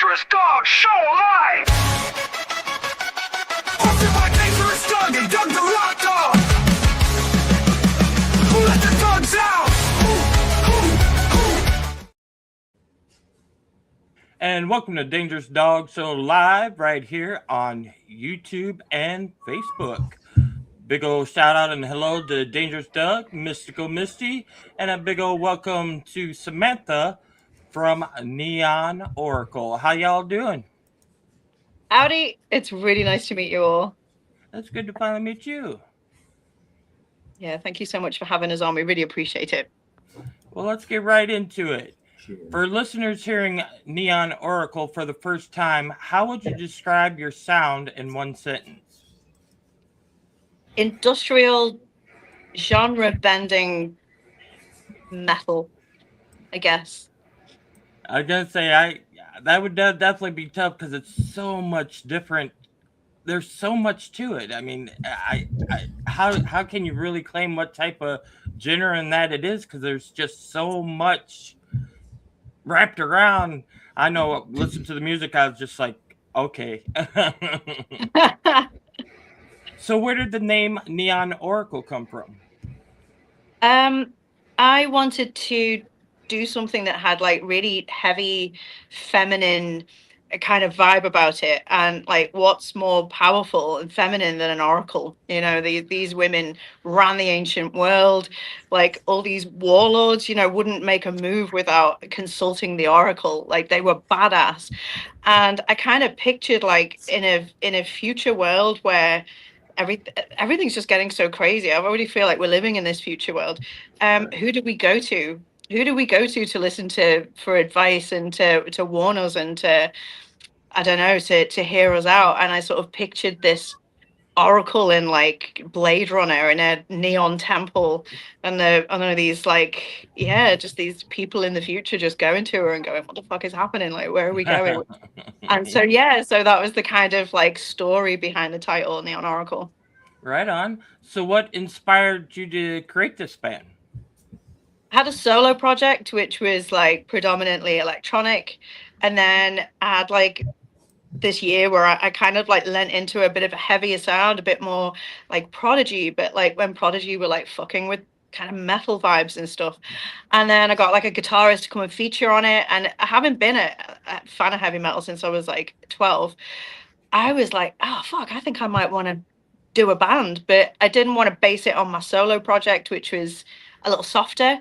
Dangerous Dog Show live! Hosted by Dangerous Dog and Doug the Rock Dog! Who let the dogs out? And welcome to Dangerous Dog Show live right here on YouTube and Facebook. Big ol' shout out and hello to Dangerous Doug, Mystical Misty, and a big ol' welcome to Samantha from Neon Oracle. How y'all doing? Howdy, it's really nice to meet you all. It's good to finally meet you. Yeah, thank you so much for having us on. We really appreciate it. Well, let's get right into it. For listeners hearing Neon Oracle for the first time, how would you describe your sound in one sentence? Industrial, genre-bending metal, I guess. I was gonna say that would definitely be tough because it's so much different. There's so much to it. I mean, how can you really claim what type of genre in that it is? Because there's just so much wrapped around. I know. Listen to the music. I was just like, okay. So where did the name Neon Oracle come from? I wanted to do something that had like really heavy feminine kind of vibe about it, and like what's more powerful and feminine than an oracle? You know, these women ran the ancient world. Like all these warlords, you know, wouldn't make a move without consulting the oracle. Like they were badass. And I kind of pictured like in a future world where everything's just getting so crazy. I already feel like we're living in this future world. Who do we go to? Who do we go to listen to for advice and to warn us and to, I don't know, to hear us out? And I sort of pictured this oracle in like Blade Runner in a neon temple, and I don't know, these like, yeah, just these people in the future just going to her and going, what the fuck is happening? Like, where are we going? And so, yeah, so that was the kind of like story behind the title, Neon Oracle. Right on. So what inspired you to create this band? I had a solo project, which was like predominantly electronic. And then I had like this year where I kind of like lent into a bit of a heavier sound, a bit more like Prodigy, but like when Prodigy were like fucking with kind of metal vibes and stuff. And then I got like a guitarist to come and feature on it. And I haven't been a fan of heavy metal since I was like 12. I was like, oh fuck, I think I might want to do a band, but I didn't want to base it on my solo project, which was a little softer.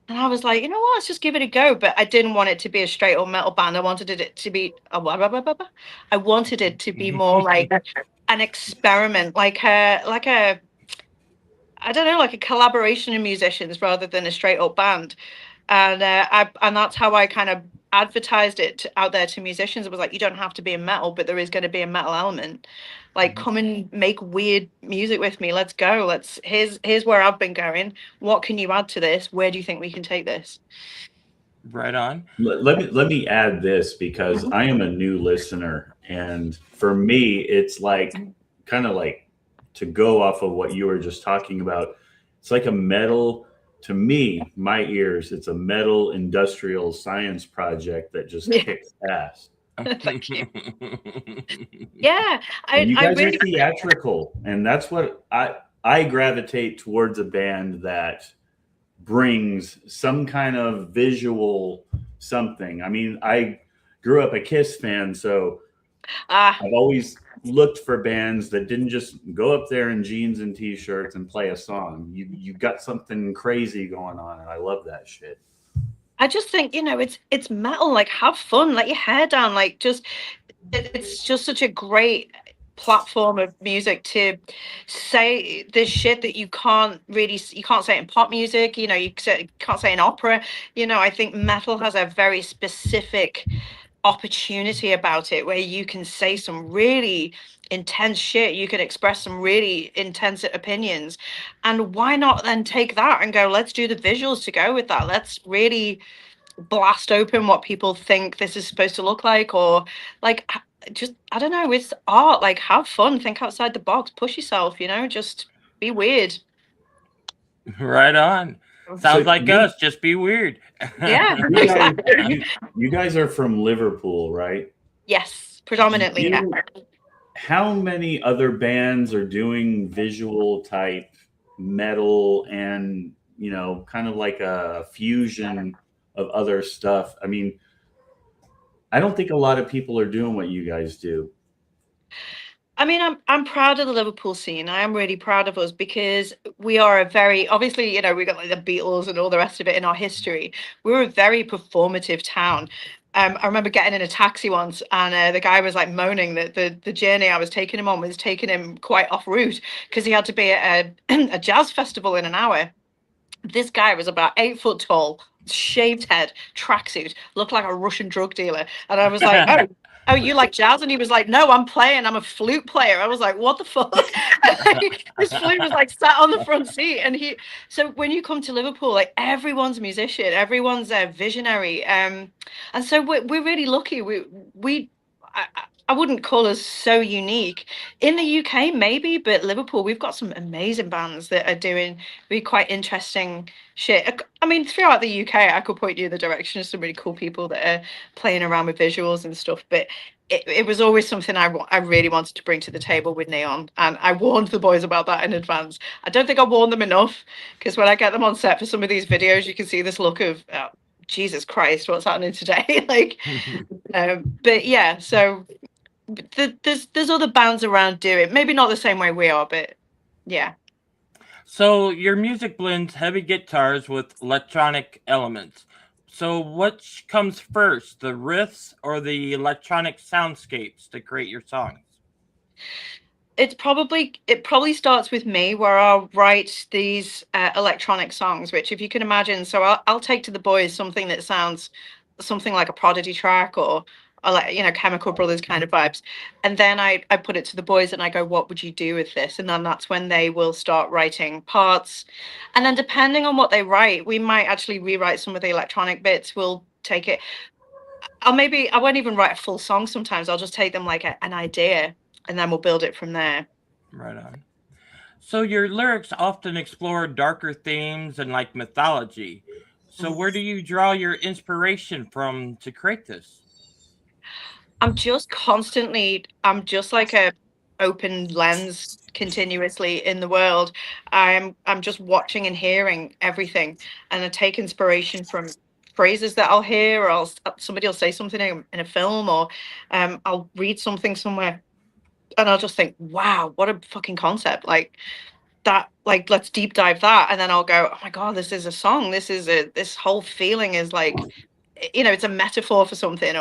And I was like, you know what, let's just give it a go. But I didn't want it to be a straight up metal band. I wanted it to be I wanted it to be more like an experiment, like a I don't know, like a collaboration of musicians rather than a straight up band. And and that's how I kind of advertised it out there to musicians. It was like, you don't have to be in metal, but there is going to be a metal element. Like, come and make weird music with me. Let's go. Here's where I've been going. What can you add to this? Where do you think we can take this? Right on. Let me add this, because I am a new listener, and for me, it's like kind of like, to go off of what you were just talking about. It's like a metal. To me, my ears, it's a metal industrial science project that just kicks ass. Thank you. Yeah, you guys really are theatrical, and that's what I gravitate towards, a band that brings some kind of visual something. I mean, I grew up a Kiss fan, so I've always looked for bands that didn't just go up there in jeans and t-shirts and play a song. You got something crazy going on, and I love that shit. I just think, you know, it's metal. Like, have fun, let your hair down. Like, it's just such a great platform of music to say this shit that you can't say in pop music. You know, you can't say in opera. You know, I think metal has a very specific opportunity about it where you can say some really intense shit, you can express some really intense opinions, and why not then take that and go, let's do the visuals to go with that. Let's really blast open what people think this is supposed to look like, or like, just, I don't know, it's art. Like, have fun, think outside the box, push yourself, you know, just be weird. Right on. Sounds like us. Just be weird. Yeah. You guys are from Liverpool, right? Yes, predominantly. Yeah. How many other bands are doing visual type metal and, you know, kind of like a fusion of other stuff? I mean, I don't think a lot of people are doing what you guys do. I mean, I'm proud of the Liverpool scene. I am really proud of us because we are a very obviously, you know, we got like the Beatles and all the rest of it in our history. We're a very performative town. I remember getting in a taxi once, and the guy was like moaning that the journey I was taking him on was taking him quite off route because he had to be at a jazz festival in an hour. This guy was about 8 foot tall, shaved head, tracksuit, looked like a Russian drug dealer. And I was like, oh, you like jazz? And he was like, no, I'm playing. I'm a flute player. I was like, what the fuck? His flute was like sat on the front seat. So when you come to Liverpool, like everyone's a musician, everyone's a visionary. And so we're really lucky. I wouldn't call us so unique. In the UK, maybe, but Liverpool, we've got some amazing bands that are doing really quite interesting shit. I mean, throughout the UK, I could point you in the direction of some really cool people that are playing around with visuals and stuff. But it was always something I really wanted to bring to the table with Neon. And I warned the boys about that in advance. I don't think I warned them enough because when I get them on set for some of these videos, you can see this look of, oh, Jesus Christ, what's happening today? Like, but yeah, so there's other bands around doing maybe not the same way we are, but yeah. So your music blends heavy guitars with electronic elements. So which comes first, the riffs or the electronic soundscapes to create your songs? It probably starts with me where I'll write these electronic songs, which if you can imagine, so I'll take to the boys something that sounds something like a Prodigy track or like, you know, Chemical Brothers kind of vibes, and then I put it to the boys and I go, what would you do with this? And then that's when they will start writing parts, and then depending on what they write, we might actually rewrite some of the electronic bits. We'll take it, I won't even write a full song. Sometimes I'll just take them like an idea and then we'll build it from there. Right on. So your lyrics often explore darker themes and like mythology. So where do you draw your inspiration from to create this? I'm just like a open lens continuously in the world. I'm just watching and hearing everything, and I take inspiration from phrases that I'll hear, or somebody will say something in a film, or I'll read something somewhere, and I'll just think, wow, what a fucking concept! Like that, like let's deep dive that, and then I'll go, oh my god, this is a song. This whole feeling is like, you know, it's a metaphor for something,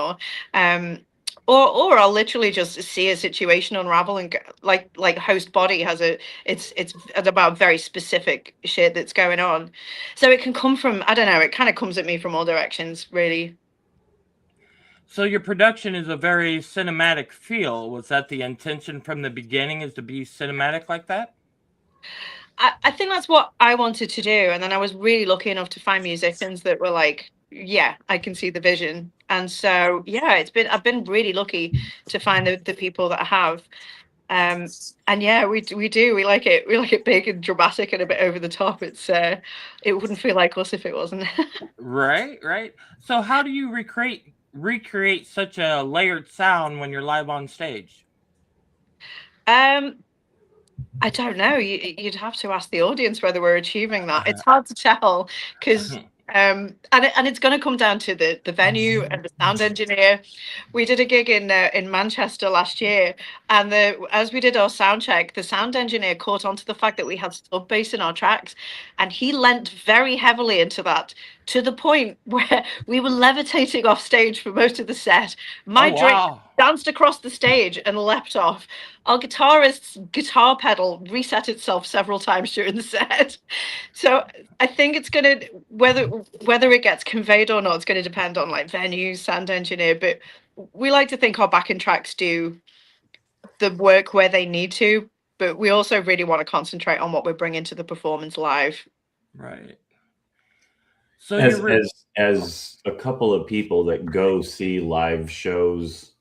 um or I'll literally just see a situation unravel and go, like Host Body has it's about very specific shit that's going on. So it can come from, I don't know, it kind of comes at me from all directions, really. So your production is a very cinematic feel. Was that the intention from the beginning, is to be cinematic like that? I think that's what I wanted to do. And then I was really lucky enough to find musicians that were like, yeah, I can see the vision. And so, yeah, I've been really lucky to find the people that I have. Um, and yeah, we do, we like it big and dramatic and a bit over the top. It wouldn't feel like us if it wasn't. Right, right. So how do you recreate such a layered sound when you're live on stage? Um, I don't know. You'd have to ask the audience whether we're achieving that. It's hard to tell because and it's going to come down to the venue and the sound engineer. We did a gig in Manchester last year, and as we did our sound check, the sound engineer caught on to the fact that we had sub bass in our tracks, and he lent very heavily into that to the point where we were levitating off stage for most of the set. My Oh drink wow. danced across the stage and leapt off. Our guitarist's guitar pedal reset itself several times during the set. So I think it's gonna, whether it gets conveyed or not, it's gonna depend on like venue, sound engineer. But we like to think our backing tracks do the work where they need to, but we also really want to concentrate on what we're bringing to the performance live. Right. So As a couple of people that go see live shows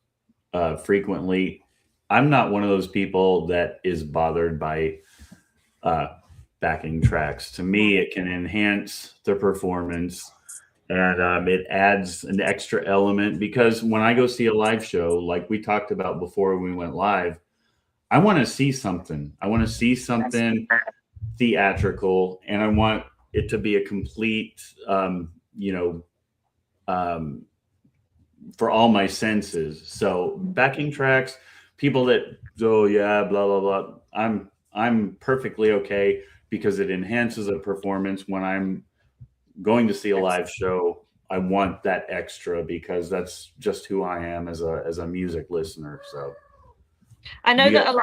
frequently, I'm not one of those people that is bothered by backing tracks. To me, it can enhance the performance. and it adds an extra element because when I go see a live show, like we talked about before we went live, I want to see something. I want to see something theatrical, and I want it to be a complete, um, for all my senses. So backing tracks, people that oh yeah, blah blah blah. I'm perfectly okay because it enhances a performance when I'm going to see a live show. I want that extra because that's just who I am as a music listener. So I know you that got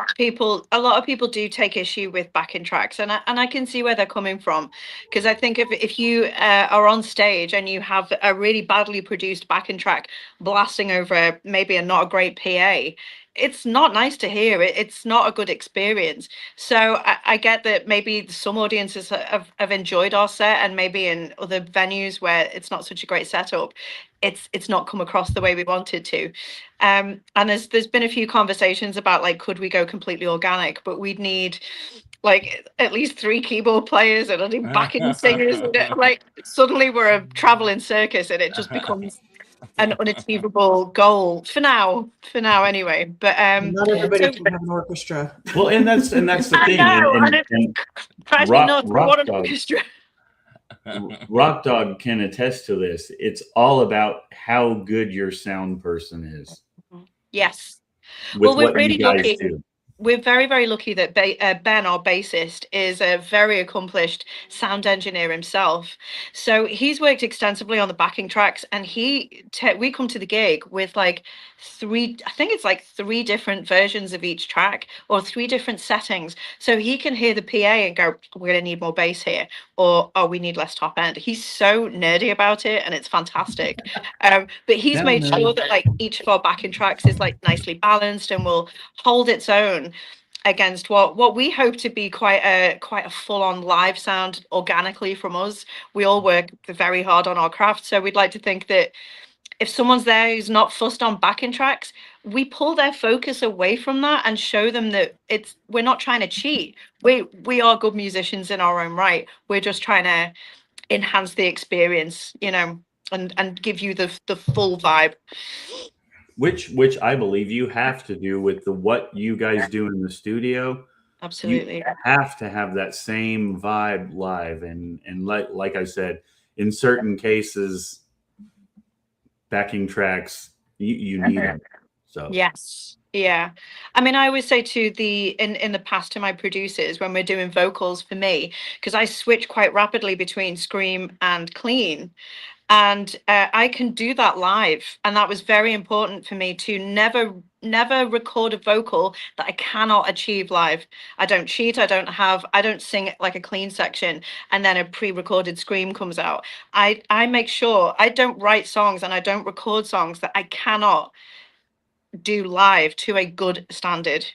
a lot of people do take issue with backing tracks, and I can see where they're coming from, because I think if you are on stage and you have a really badly produced backing track blasting over maybe a not a great PA, it's not nice to hear. It's not a good experience. So I get that maybe some audiences have enjoyed our set, and maybe in other venues where it's not such a great setup, it's not come across the way we wanted to. And there's been a few conversations about like, could we go completely organic? But we'd need like at least 3 keyboard players and I think backing singers. And like suddenly we're a traveling circus, and it just becomes an unachievable goal for now. For now, anyway. But Not everybody so can have an orchestra. well, and that's the I thing, know, and it and drives me nuts. rock What an dog. orchestra. Rock Dog can attest to this. It's all about how good your sound person is Yes. with Well, we're what really you guys lucky. do. We're very, very lucky that Ben, our bassist, is a very accomplished sound engineer himself. So he's worked extensively on the backing tracks, and we come to the gig with like 3, I think it's like 3 different versions of each track or 3 different settings. So he can hear the PA and go, we're going to need more bass here, or oh, we need less top end. He's so nerdy about it, and it's fantastic. But he's Yeah, made man. sure that like each of our backing tracks is like nicely balanced and will hold its own against what we hope to be quite a full-on live sound organically from us. We all work very hard on our craft, so we'd like to think that if someone's there who's not fussed on backing tracks, we pull their focus away from that and show them that we're not trying to cheat. We are good musicians in our own right. We're just trying to enhance the experience, and give you the full vibe. Which I believe you have to do with what you guys do in the studio. Absolutely. You have to have that same vibe live, and like I said, in certain cases, backing tracks you need them. So Yes. Yeah. I mean, I always say to in the past to my producers when we're doing vocals for me, because I switch quite rapidly between scream and clean. And I can do that live, and that was very important for me to never record a vocal that I cannot achieve live. I don't cheat. I don't sing it like a clean section and then a pre-recorded scream comes out. I make sure I don't write songs and I don't record songs that I cannot do live to a good standard.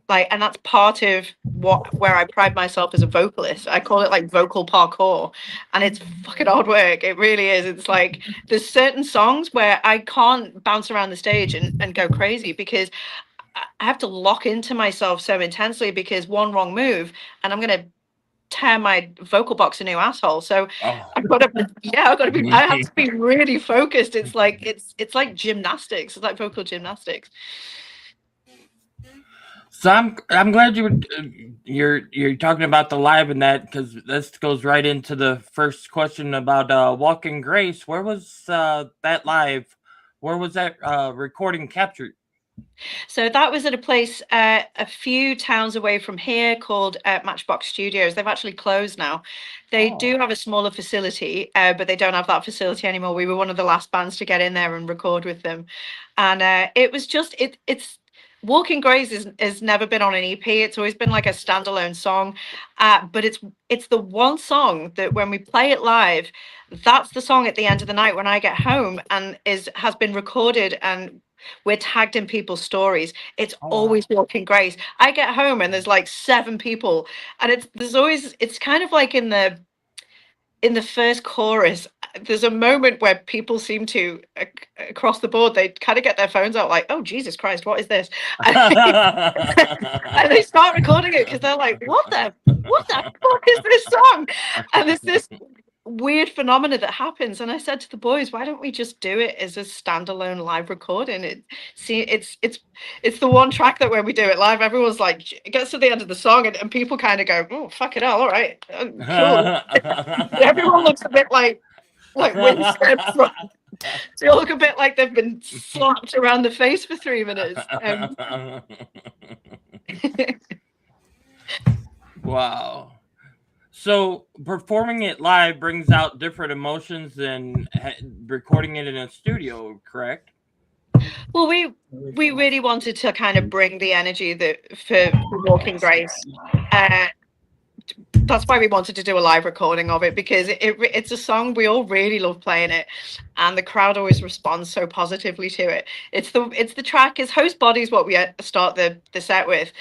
Like, and that's part of where I pride myself as a vocalist. I call it like vocal parkour, and it's fucking hard work. It really is. It's like there's certain songs where I can't bounce around the stage and go crazy because I have to lock into myself so intensely, because one wrong move and I'm gonna tear my vocal box a new asshole. So Oh. I've got to I have to be really focused. It's like it's like gymnastics. It's like vocal gymnastics. So I'm glad you're talking about the live and that, because this goes right into the first question about Walking Grace. Where was that live? Where was that recording captured? So that was at a place a few towns away from here called Matchbox Studios. They've actually closed now. They do have a smaller facility, but they don't have that facility anymore. We were one of the last bands to get in there and record with them, and it was just it's. Walking Grace has never been on an EP. It's always been like a standalone song, but it's the one song that when we play it live, that's the song at the end of the night when I get home and has been recorded and we're tagged in people's stories. It's always Walking Grace. I get home and there's like 7 people, and it's kind of like in the first chorus, there's a moment where people seem to across the board, they kind of get their phones out like, oh Jesus Christ, what is this? And they start recording it because they're like, what the fuck is this song? And there's this weird phenomena that happens. And I said to the boys, why don't we just do it as a standalone live recording? It's the one track that when we do it live, everyone's like, it gets to the end of the song and people kind of go, oh, fuck it all right, cool. Everyone looks a bit like windswept front. They all look a bit like they've been slapped around the face for 3 minutes. Wow. So performing it live brings out different emotions than recording it in a studio, correct? Well, we really wanted to kind of bring the energy that for Walking Grace. That's why we wanted to do a live recording of it, because it's a song we all really love playing it, and the crowd always responds so positively to it. It's the track. It's Host Body is what we start the set with,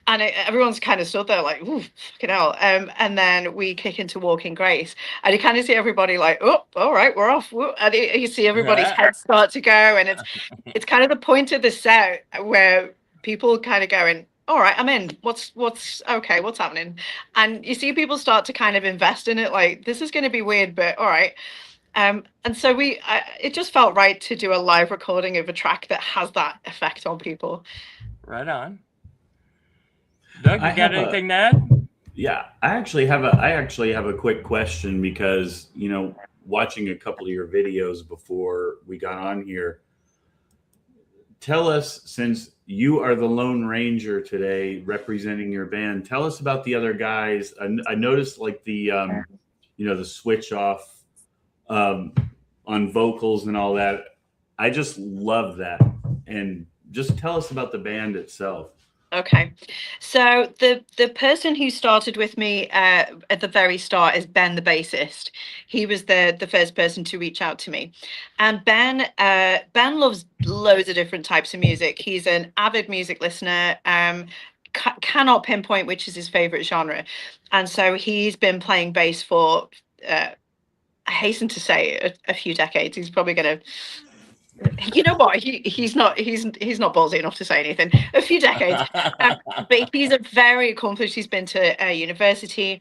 and everyone's kind of stood there like, ooh, fucking hell. And then we kick into Walking Grace, and you kind of see everybody like, oh, all right, we're off. And you see everybody's heads start to go, and it's kind of the point of the set where people kind of going, all right, I'm in. What's okay? What's happening? And you see people start to kind of invest in it. Like, this is going to be weird, but all right. And so it just felt right to do a live recording of a track that has that effect on people. Right on. Doug, you got anything to add? Yeah, I actually have a quick question, because watching a couple of your videos before we got on here, tell us, since you are the Lone Ranger today representing your band, tell us about the other guys. I noticed like the the switch off on vocals and all that. I just love that. And just tell us about the band itself. Okay, so the person who started with me at the very start is Ben, the bassist. He was the first person to reach out to me, and Ben loves loads of different types of music. He's an avid music listener. Cannot pinpoint which is his favorite genre, and so he's been playing bass for I hasten to say a few decades. He's probably going to. You know what? He's not ballsy enough to say anything. A few decades, but he's a very accomplished. He's been to university.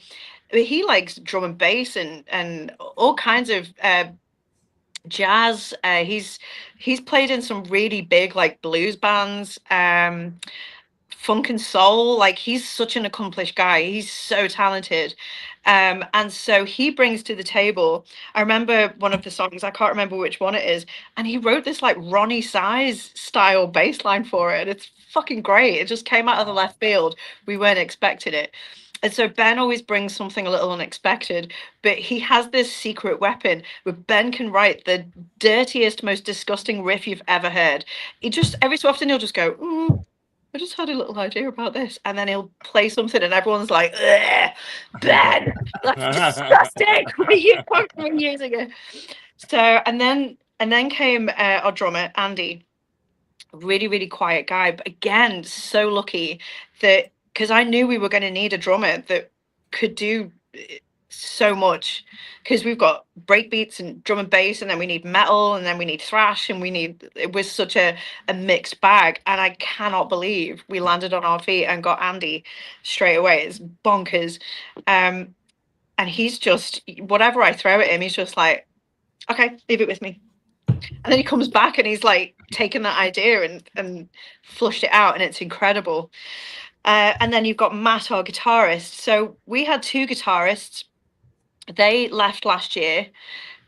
He likes drum and bass and all kinds of jazz. He's played in some really big like blues bands. Funk and soul. Like, he's such an accomplished guy. He's so talented. And so he brings to the table, I remember one of the songs, I can't remember which one it is, and he wrote this like Ronnie Size style bass line for it. It's fucking great. It just came out of the left field. We weren't expecting it. And so Ben always brings something a little unexpected, but he has this secret weapon where Ben can write the dirtiest, most disgusting riff you've ever heard. He just, every so often, he'll just go, I just had a little idea about this, and then he'll play something, and everyone's like, Ben, that's disgusting. What are you fucking using it? So, and then came our drummer Andy, really, really quiet guy, but again, so lucky that, because I knew we were going to need a drummer that could do so much, because we've got breakbeats and drum and bass, and then we need metal, and then we need thrash, and it was such a mixed bag. And I cannot believe we landed on our feet and got Andy straight away. It's bonkers. And he's just, whatever I throw at him, he's just like, okay, leave it with me. And then he comes back and he's like taken that idea and flushed it out, and it's incredible. And then you've got Matt, our guitarist. So we had two guitarists. They left last year.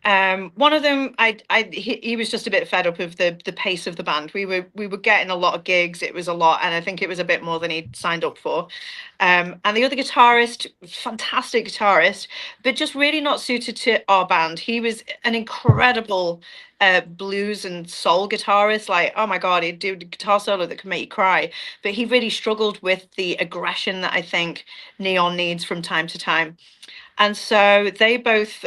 One of them, he was just a bit fed up of the pace of the band. We were getting a lot of gigs. It was a lot, and I think it was a bit more than he'd signed up for. And the other guitarist, fantastic guitarist, but just really not suited to our band. He was an incredible blues and soul guitarist. Like, oh my God, he'd do a guitar solo that could make you cry. But he really struggled with the aggression that I think Neon needs from time to time. And so they both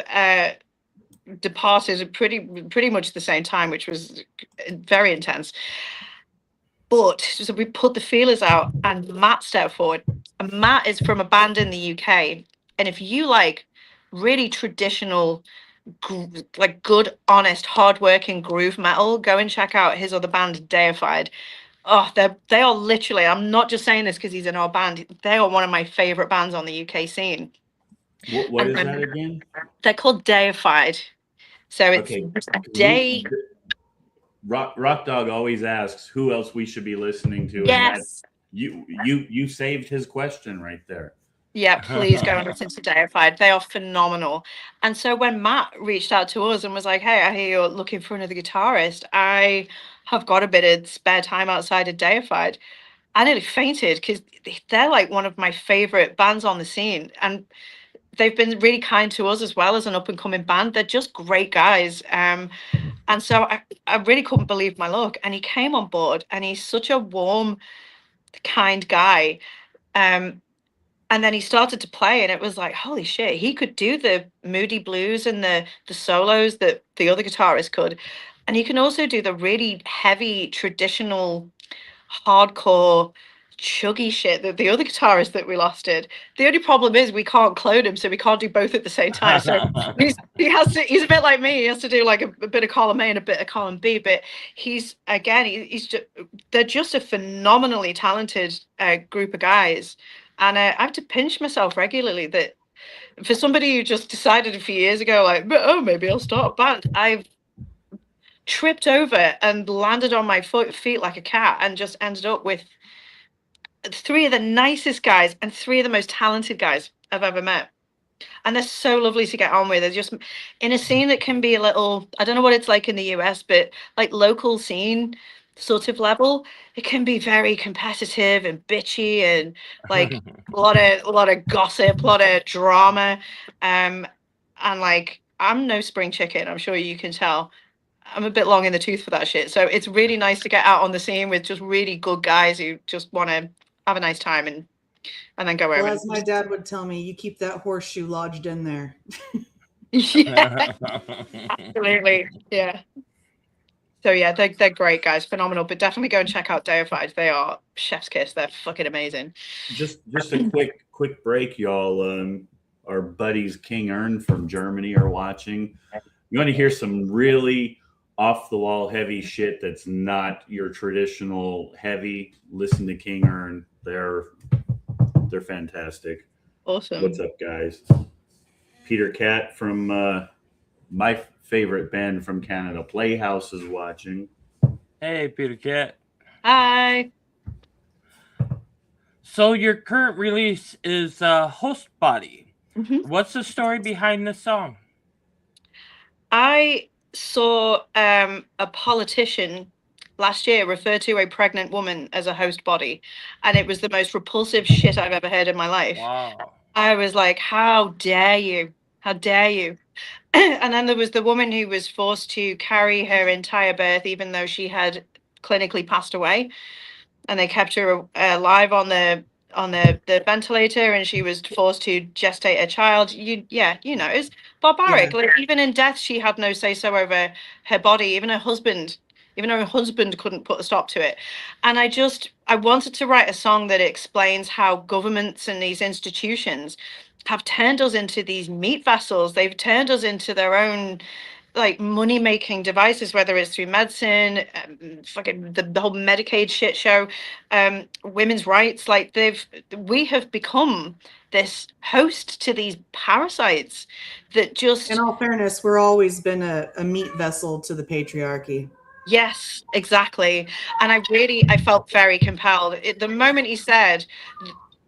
departed at pretty much the same time, which was very intense. But so we put the feelers out, and Matt stepped forward. And Matt is from a band in the UK. And if you like really traditional, like good, honest, hardworking groove metal, go and check out his other band, Deified. Oh, they are literally, I'm not just saying this because he's in our band, they are one of my favorite bands on the UK scene. What And is then that again? they're called deified. So it's Okay. day. Rock Dog always asks who else we should be listening to, and that Yes. you saved his question right there. Yeah, please go and listen to Deified. They are phenomenal. And so when Matt reached out to us and was like, "Hey, I hear you're looking for another guitarist. I have got a bit of spare time outside of Deified." I nearly fainted because they're like one of my favorite bands on the scene, and they've been really kind to us as well as an up and coming band. They're just great guys. And so I really couldn't believe my luck. And he came on board, and he's such a warm, kind guy. Um, and then he started to play, and it was like, holy shit, he could do the moody blues and the solos that the other guitarist could. And he can also do the really heavy traditional hardcore chuggy shit that the other guitarist that we lost did. The only problem is we can't clone him, so we can't do both at the same time. So he's a bit like me. He has to do like a bit of column A and a bit of column B. But he's just, they're just a phenomenally talented group of guys. And I have to pinch myself regularly that for somebody who just decided a few years ago, like, oh, maybe I'll start a band. I've tripped over and landed on my feet like a cat and just ended up with three of the nicest guys and three of the most talented guys I've ever met. And they're so lovely to get on with. They're just in a scene that can be a little, I don't know what it's like in the US, but like local scene sort of level, it can be very competitive and bitchy and like a lot of gossip, a lot of drama. And like I'm no spring chicken, I'm sure you can tell. I'm a bit long in the tooth for that shit. So it's really nice to get out on the scene with just really good guys who just want to have a nice time and then go Well, over. as my dad would tell me, you keep that horseshoe lodged in there. Yeah, absolutely. Yeah. So yeah, they're great guys, phenomenal. But definitely go and check out Deified. They are chef's kiss. They're fucking amazing. Just a quick break, y'all. Our buddies King Ern from Germany are watching. You want to hear some really off the wall heavy shit that's not your traditional heavy? Listen to King Ern. They're fantastic. Awesome. What's up, guys? Peter Cat from my favorite band from Canada, Playhouse, is watching. Hey, Peter Cat. Hi. So your current release is Host Body. Mhm. What's the story behind this song? I saw a politician last year refer to a pregnant woman as a host body, and it was the most repulsive shit I've ever heard in my life. Wow. I was like, how dare you? How dare you? And then there was the woman who was forced to carry her entire birth, even though she had clinically passed away, and they kept her alive on the ventilator, and she was forced to gestate a child. It's barbaric. Yeah. Like even in death, she had no say so over her body. Even her husband couldn't put a stop to it. And I wanted to write a song that explains how governments and these institutions have turned us into these meat vessels. They've turned us into their own like money making devices, whether it's through medicine, fucking the whole Medicaid shit show, women's rights. Like we have become this host to these parasites that just. In all fairness, we're always been a meat vessel to the patriarchy. Yes, exactly. And I felt very compelled. The moment he said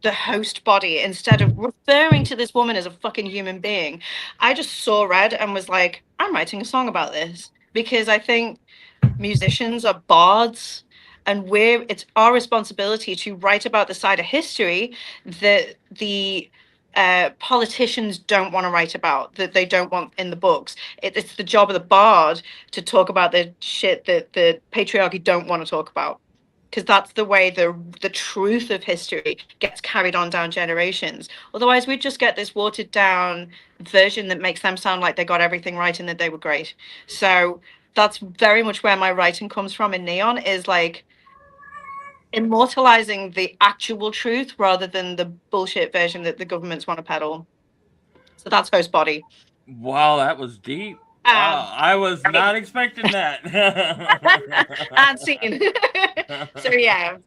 the host body, instead of referring to this woman as a fucking human being, I just saw red and was like, I'm writing a song about this because I think musicians are bards, and it's our responsibility to write about the side of history that the politicians don't want to write about, that they don't want in the books. It's the job of the bard to talk about the shit that the patriarchy don't want to talk about, because that's the way the truth of history gets carried on down generations. Otherwise, we just get this watered down version that makes them sound like they got everything right and that they were great. So that's very much where my writing comes from in Neon, is like immortalizing the actual truth rather than the bullshit version that the governments want to peddle. So that's Host Body. Wow, that was deep. Wow, I was not expecting that. And scene. So yeah.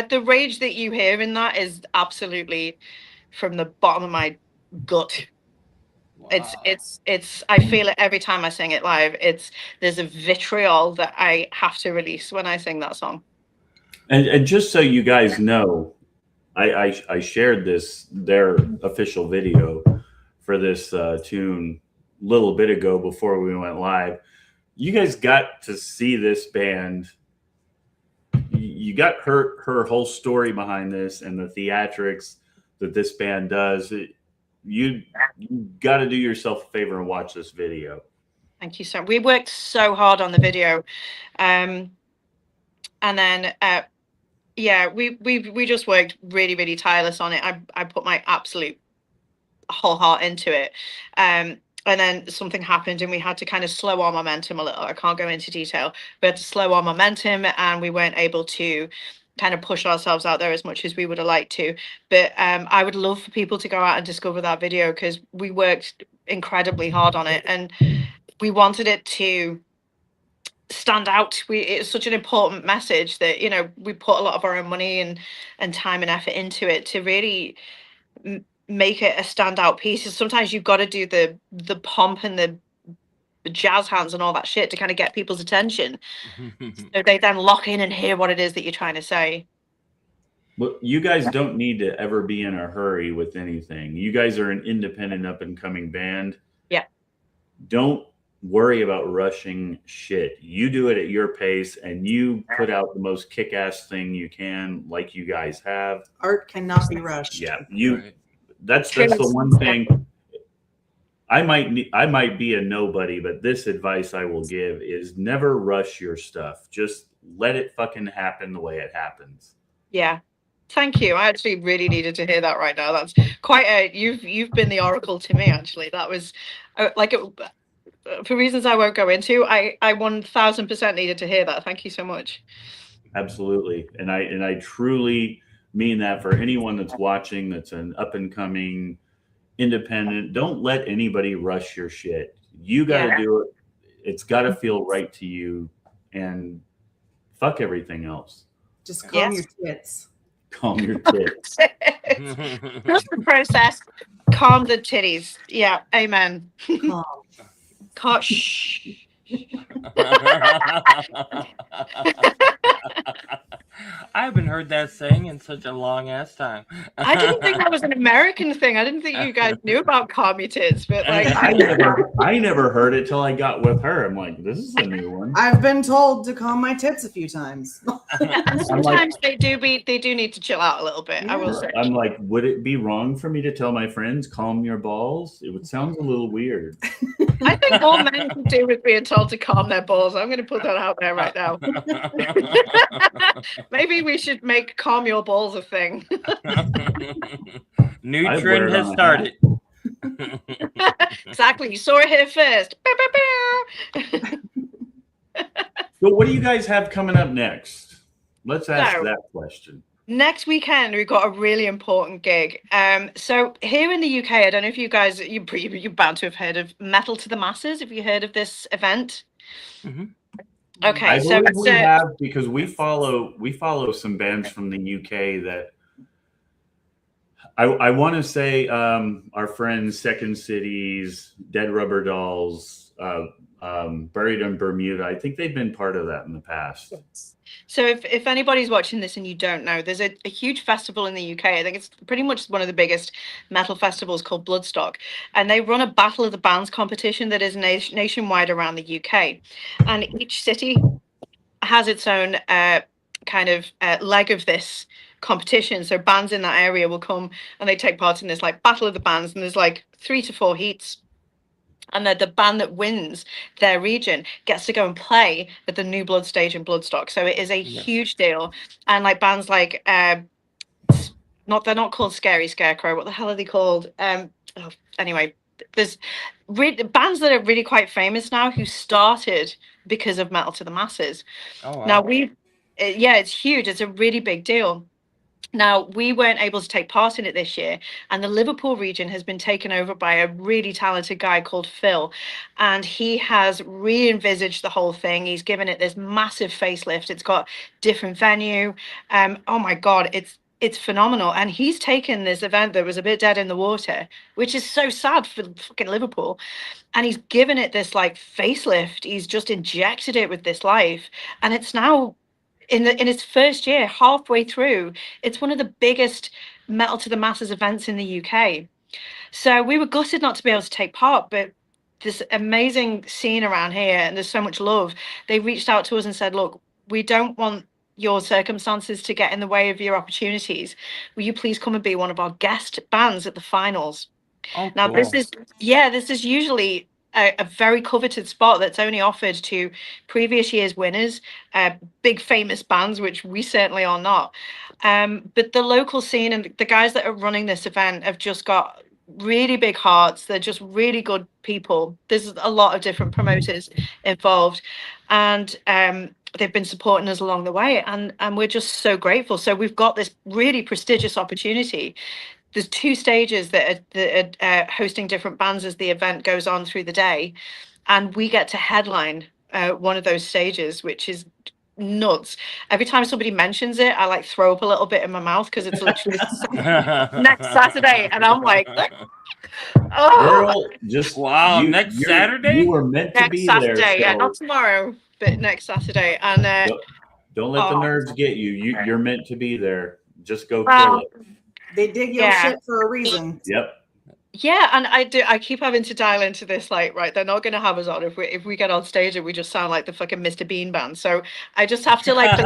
The rage that you hear in that is absolutely from the bottom of my gut. Wow. It's I feel it every time I sing it live. There's a vitriol that I have to release when I sing that song. And just so you guys know, I shared their official video for this tune a little bit ago before we went live. You guys got to see this band. You got her whole story behind this and the theatrics that this band does. You got to do yourself a favor and watch this video. Thank you so much. We worked so hard on the video. And then yeah, we just worked really, really tireless on it. I put my absolute whole heart into it. And then something happened and we had to kind of slow our momentum a little. I can't go into detail. We had to slow our momentum and we weren't able to kind of push ourselves out there as much as we would have liked to. But I would love for people to go out and discover that video because we worked incredibly hard on it and we wanted it to stand out. It's such an important message that, you know, we put a lot of our own money and time and effort into it to really make it a standout piece. Sometimes you've got to do the pomp and the jazz hands and all that shit to kind of get people's attention so they then lock in and hear what it is that you're trying to say. Well, you guys don't need to ever be in a hurry with anything. You guys are an independent up and coming band. Yeah. Don't worry about rushing shit. You do it at your pace and you put out the most kick-ass thing you can, like you guys have. Art cannot be rushed. Yeah, Right. that's the one thing. I might be a nobody, but this advice I will give is never rush your stuff. Just let it fucking happen the way it happens. Yeah. Thank you. I actually really needed to hear that right now. That's quite you've been the oracle to me, actually. That was for reasons I won't go into. I 1000% needed to hear that. Thank you so much. Absolutely. And I truly mean that for anyone that's watching, that's an up and coming independent. Don't let anybody rush your shit. You got to do it. It's got to feel right to you, and fuck everything else. Just calm your tits. Calm your tits. Trust the process. Calm the titties. Yeah. Amen. Calm. Shh. I haven't heard that saying in such a long ass time. I didn't think that was an American thing. I didn't think you guys knew about calm your tits, but like I never heard it till I got with her. I'm like, this is a new one. I've been told to calm my tits a few times. and sometimes they do need to chill out a little bit. I will say. I'm like, would it be wrong for me to tell my friends, calm your balls? It would sound a little weird. I think all men can do with being told to calm their balls. I'm going to put that out there right now. Maybe we should make calm your balls a thing. New trend has started. Exactly. You saw it here first. So what do you guys have coming up next? Let's ask that question. Next weekend, we've got a really important gig. So here in the UK, I don't know if you guys, you're bound to have heard of Metal to the Masses. Have you heard of this event? Mm-hmm. Okay, I so believe we have, because we follow some bands from the UK that I want to say our friends Second Cities, Dead Rubber Dolls, Buried in Bermuda. I think they've been part of that in the past. So if anybody's watching this and you don't know, there's a huge festival in the UK. I think it's pretty much one of the biggest metal festivals called Bloodstock. And they run a Battle of the Bands competition that is nationwide around the UK. And each city has its own kind of leg of this competition. So bands in that area will come and they take part in this like Battle of the Bands. And there's like 3 to 4 heats. And the band that wins their region gets to go and play at the New Blood stage in Bloodstock. So it is a huge deal. And like bands like, they're not called Scary Scarecrow. What the hell are they called? Anyway, there's bands that are really quite famous now who started because of Metal to the Masses. Oh, wow. Now it's huge. It's a really big deal. Now, we weren't able to take part in it this year, and the Liverpool region has been taken over by a really talented guy called Phil, and he has re-envisaged the whole thing. He's given it this massive facelift. It's got different venue. Oh my God, it's phenomenal. And he's taken this event that was a bit dead in the water, which is so sad for fucking Liverpool. And he's given it this like facelift. He's just injected it with this life. And it's now in its first year, halfway through, it's one of the biggest metal to the masses events in the UK. So we were gutted not to be able to take part, but this amazing scene around here, and there's so much love. They reached out to us and said, look, we don't want your circumstances to get in the way of your opportunities. Will you please come and be one of our guest bands at the finals? Oh, Now, cool. this is usually a very coveted spot that's only offered to previous year's winners, big famous bands, which we certainly are not. But the local scene and the guys that are running this event have just got really big hearts. They're just really good people. There's a lot of different promoters involved, and they've been supporting us along the way, and we're just so grateful. So we've got this really prestigious opportunity. There's 2 stages that are hosting different bands as the event goes on through the day, and we get to headline one of those stages, which is nuts. Every time somebody mentions it, I like throw up a little bit in my mouth because it's literally next Saturday, and I'm like, oh, Girl, just Wow, next Saturday? You were meant to next be Saturday, there. yeah, So not tomorrow, but next Saturday, and don't let the oh. nerves get you. You're meant to be there. Just go Well, kill it. They dig your Yeah. shit for a reason. Yep. yeah, and I keep having to dial into this, like, right, they're not going to have us on if we get on stage and we just sound like the fucking Mr. Bean band. So I just have to like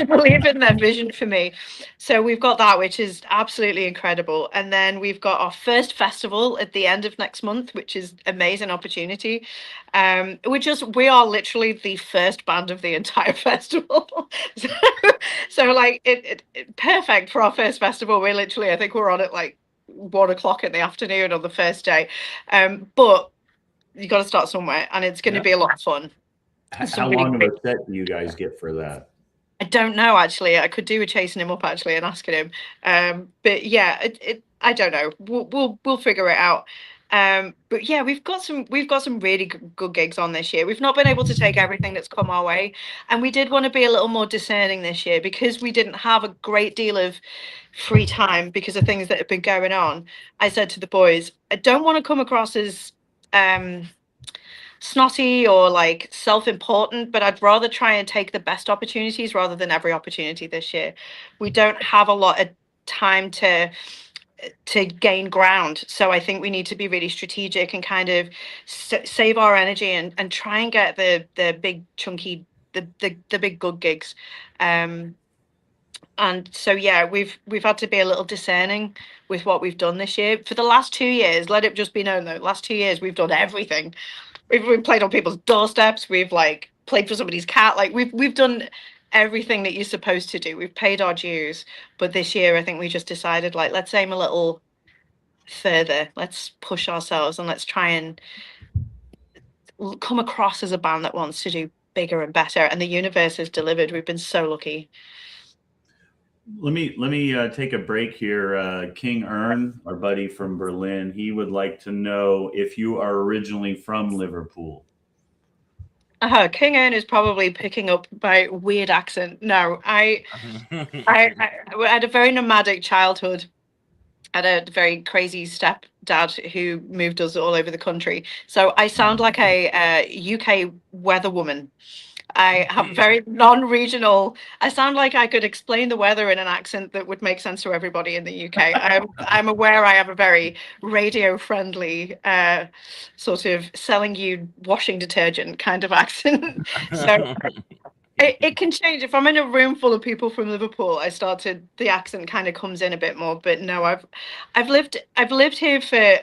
believe in their vision for me. So we've got that, which is absolutely incredible. And then we've got our first festival at the end of next month, which is amazing opportunity. We are literally the first band of the entire festival. so like it perfect for our first festival. We're literally, I think we're on at like 1 o'clock in the afternoon on the first day. But you got to start somewhere, and it's going to be a lot of fun. How long of a set do you guys get for that? I don't know, actually. I could do with chasing him up actually and asking him. But yeah, I don't know. We'll figure it out. But yeah, we've got some really good gigs on this year. We've not been able to take everything that's come our way, and we did want to be a little more discerning this year because we didn't have a great deal of free time because of things that have been going on. I said to the boys, I don't want to come across as snotty or like self-important, but I'd rather try and take the best opportunities rather than every opportunity this year. We don't have a lot of time to gain ground, so I think we need to be really strategic and kind of save our energy and try and get the big chunky the big good gigs. And so yeah, we've had to be a little discerning with what we've done this year. For the last 2 years, let it just be known though, last 2 years we've done everything. We've played on people's doorsteps. We've like played for somebody's cat. Like we've done everything that you're supposed to do. We've paid our dues. But this year, I think we just decided like let's aim a little further. Let's push ourselves and let's try and come across as a band that wants to do bigger and better. And the universe has delivered. We've been so lucky. Let me take a break here. King Ern, our buddy from Berlin, he would like to know if you are originally from Liverpool. King Ern is probably picking up my weird accent. No, I had a very nomadic childhood. I had a very crazy stepdad who moved us all over the country. So I sound like a UK weather woman. I have very non-regional. I sound like I could explain the weather in an accent that would make sense to everybody in the UK. I'm aware I have a very radio-friendly sort of selling you washing detergent kind of accent. So it can change. If I'm in a room full of people from Liverpool, the accent kind of comes in a bit more. But no, I've lived here for,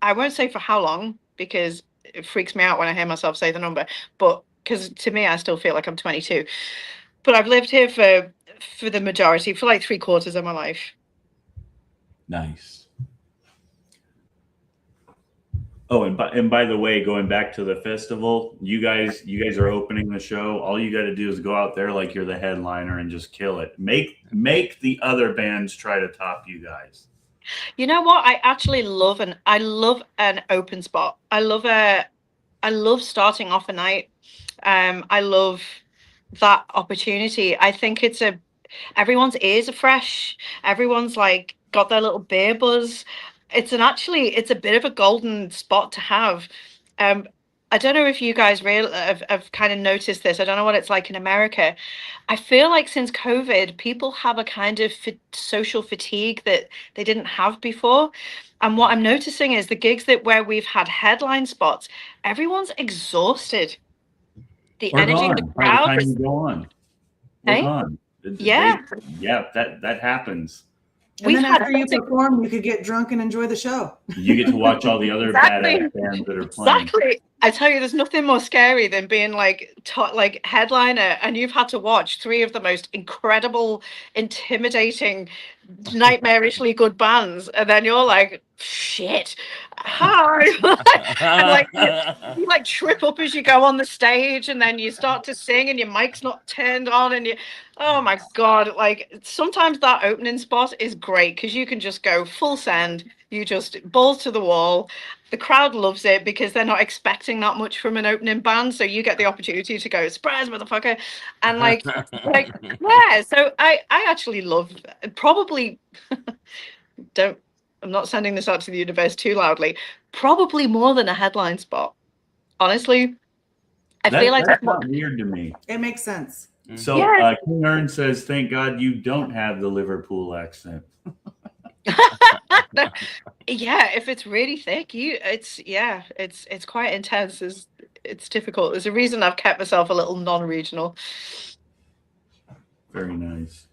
I won't say for how long because it freaks me out when I hear myself say the number, but because to me, I still feel like I'm 22. But I've lived here for the majority, for like 3/4 of my life. Nice. Oh, and by the way, going back to the festival, you guys are opening the show. All you got to do is go out there like you're the headliner and just kill it. Make the other bands try to top you guys. You know what? I actually love an open spot. I love starting off a night. I love that opportunity. I think it's everyone's ears are fresh. Everyone's like got their little beer buzz. It's a bit of a golden spot to have. Um, I don't know if you guys have kind of noticed this. I don't know what it's like in America. I feel like since COVID, people have a kind of social fatigue that they didn't have before. And what I'm noticing is the gigs where we've had headline spots, everyone's exhausted. The We're energy in the gone by the crowd time is, you go on. We're hey? gone. Yeah. That happens. And We've then had after you perform, you could get drunk and enjoy the show. You get to watch all the other Exactly. badass bands that are playing. Exactly. I tell you, there's nothing more scary than being like headliner, and you've had to watch three of the most incredible, intimidating, nightmarishly good bands, and then you're like, shit, hi, and like you like trip up as you go on the stage, and then you start to sing, and your mic's not turned on, and you, oh my god, like sometimes that opening spot is great because you can just go full send, you just balls to the wall. The crowd loves it because they're not expecting that much from an opening band, so you get the opportunity to go surprise motherfucker, and like yeah. So I actually love, probably don't, I'm not sending this out to the universe too loudly, probably more than a headline spot, honestly. I feel like That's not weird to me. It makes sense. So Yeah. King Ern says, "Thank God you don't have the Liverpool accent." Yeah, if it's really thick, it's quite intense. It's difficult. There's a reason I've kept myself a little non-regional. Very nice.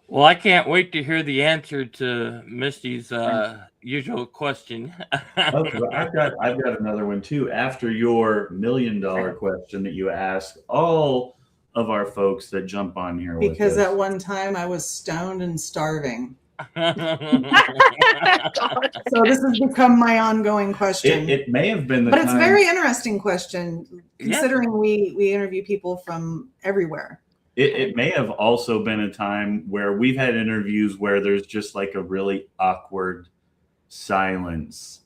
Well, I can't wait to hear the answer to Misty's usual question. Okay, I've got another one too. After your $1 million question that you ask all of our folks that jump on here with Because us. at one time I was stoned and starving. So this has become my ongoing question. It may have been the but it's a time. very interesting question, considering we interview people from everywhere. It may have also been a time where we've had interviews where there's just like a really awkward silence.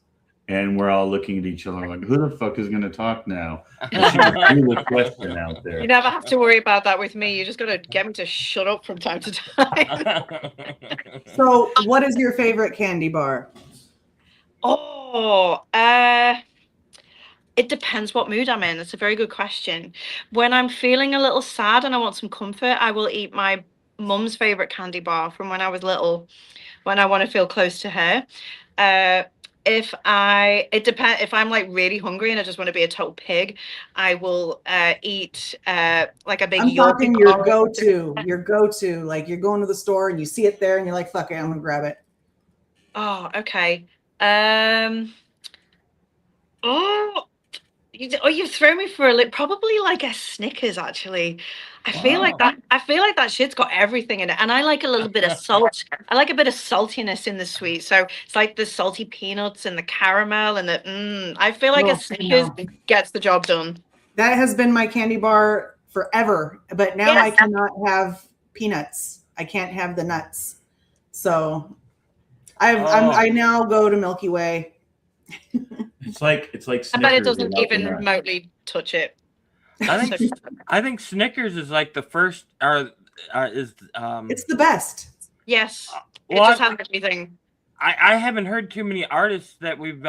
And we're all looking at each other like, who the fuck is going to talk now? And she threw the question out there. You never have to worry about that with me. You just got to get me to shut up from time to time. So what is your favorite candy bar? Oh, it depends what mood I'm in. That's a very good question. When I'm feeling a little sad and I want some comfort, I will eat my mum's favorite candy bar from when I was little, when I want to feel close to her. It depends. If I'm like really hungry and I just want to be a total pig, I will eat like a big. I'm talking your go-to, like you're going to the store and you see it there and you're like, fuck it, I'm gonna grab it. Oh, okay. You've thrown me for a loop. Probably like a Snickers, actually. I feel like that shit's got everything in it, and I like a little bit of salt. I like a bit of saltiness in the sweet, so it's like the salty peanuts and the caramel and the. I feel like a Snickers gets the job done. That has been my candy bar forever, but now I cannot have peanuts. I can't have the nuts, so I now go to Milky Way. It's like Snickers. I bet it doesn't even remotely touch it. I think Snickers is like the first, it's the best. Yes, well, it just has everything. I haven't heard too many artists that we've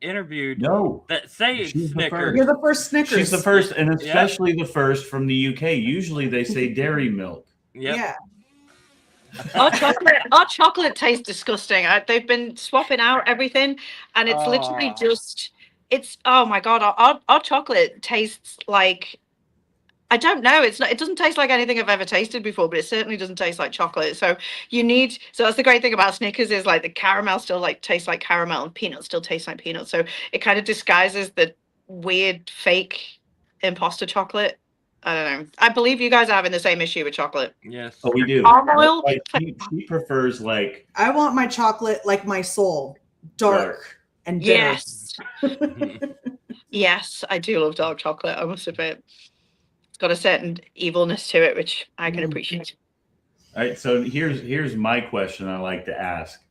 interviewed that say Snickers. You're the first Snickers. She's the first, and especially the first from the UK. Usually they say Dairy Milk. Yep. Yeah. Our chocolate tastes disgusting. They've been swapping out everything, and it's literally just, it's, oh my god, our chocolate tastes like, I don't know, it doesn't taste like anything I've ever tasted before, but it certainly doesn't taste like chocolate. So that's the great thing about Snickers, is like the caramel still like tastes like caramel and peanuts still taste like peanuts. So it kind of disguises the weird fake imposter chocolate. I don't know. I believe you guys are having the same issue with chocolate. Yes. Oh, we do. Palm oil? She prefers like. I want my chocolate like my soul, dark and bitter. Yes. Yes, I do love dark chocolate, I must admit. It's got a certain evilness to it, which I can appreciate. All right, so here's my question I like to ask.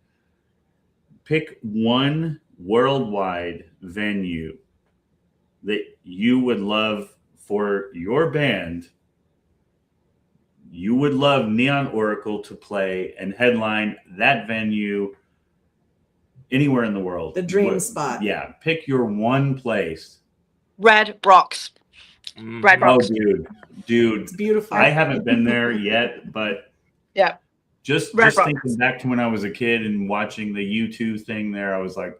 Pick one worldwide venue that you would love for your band you would love Neon Oracle to play and headline that venue anywhere in the world. The dream spot. Yeah, pick your one place. Red Rocks. Red Oh, Rocks. dude, It's beautiful. I haven't been there yet, but Yeah. just Red Rocks. thinking back to when I was a kid and watching the U2 thing there, I was like,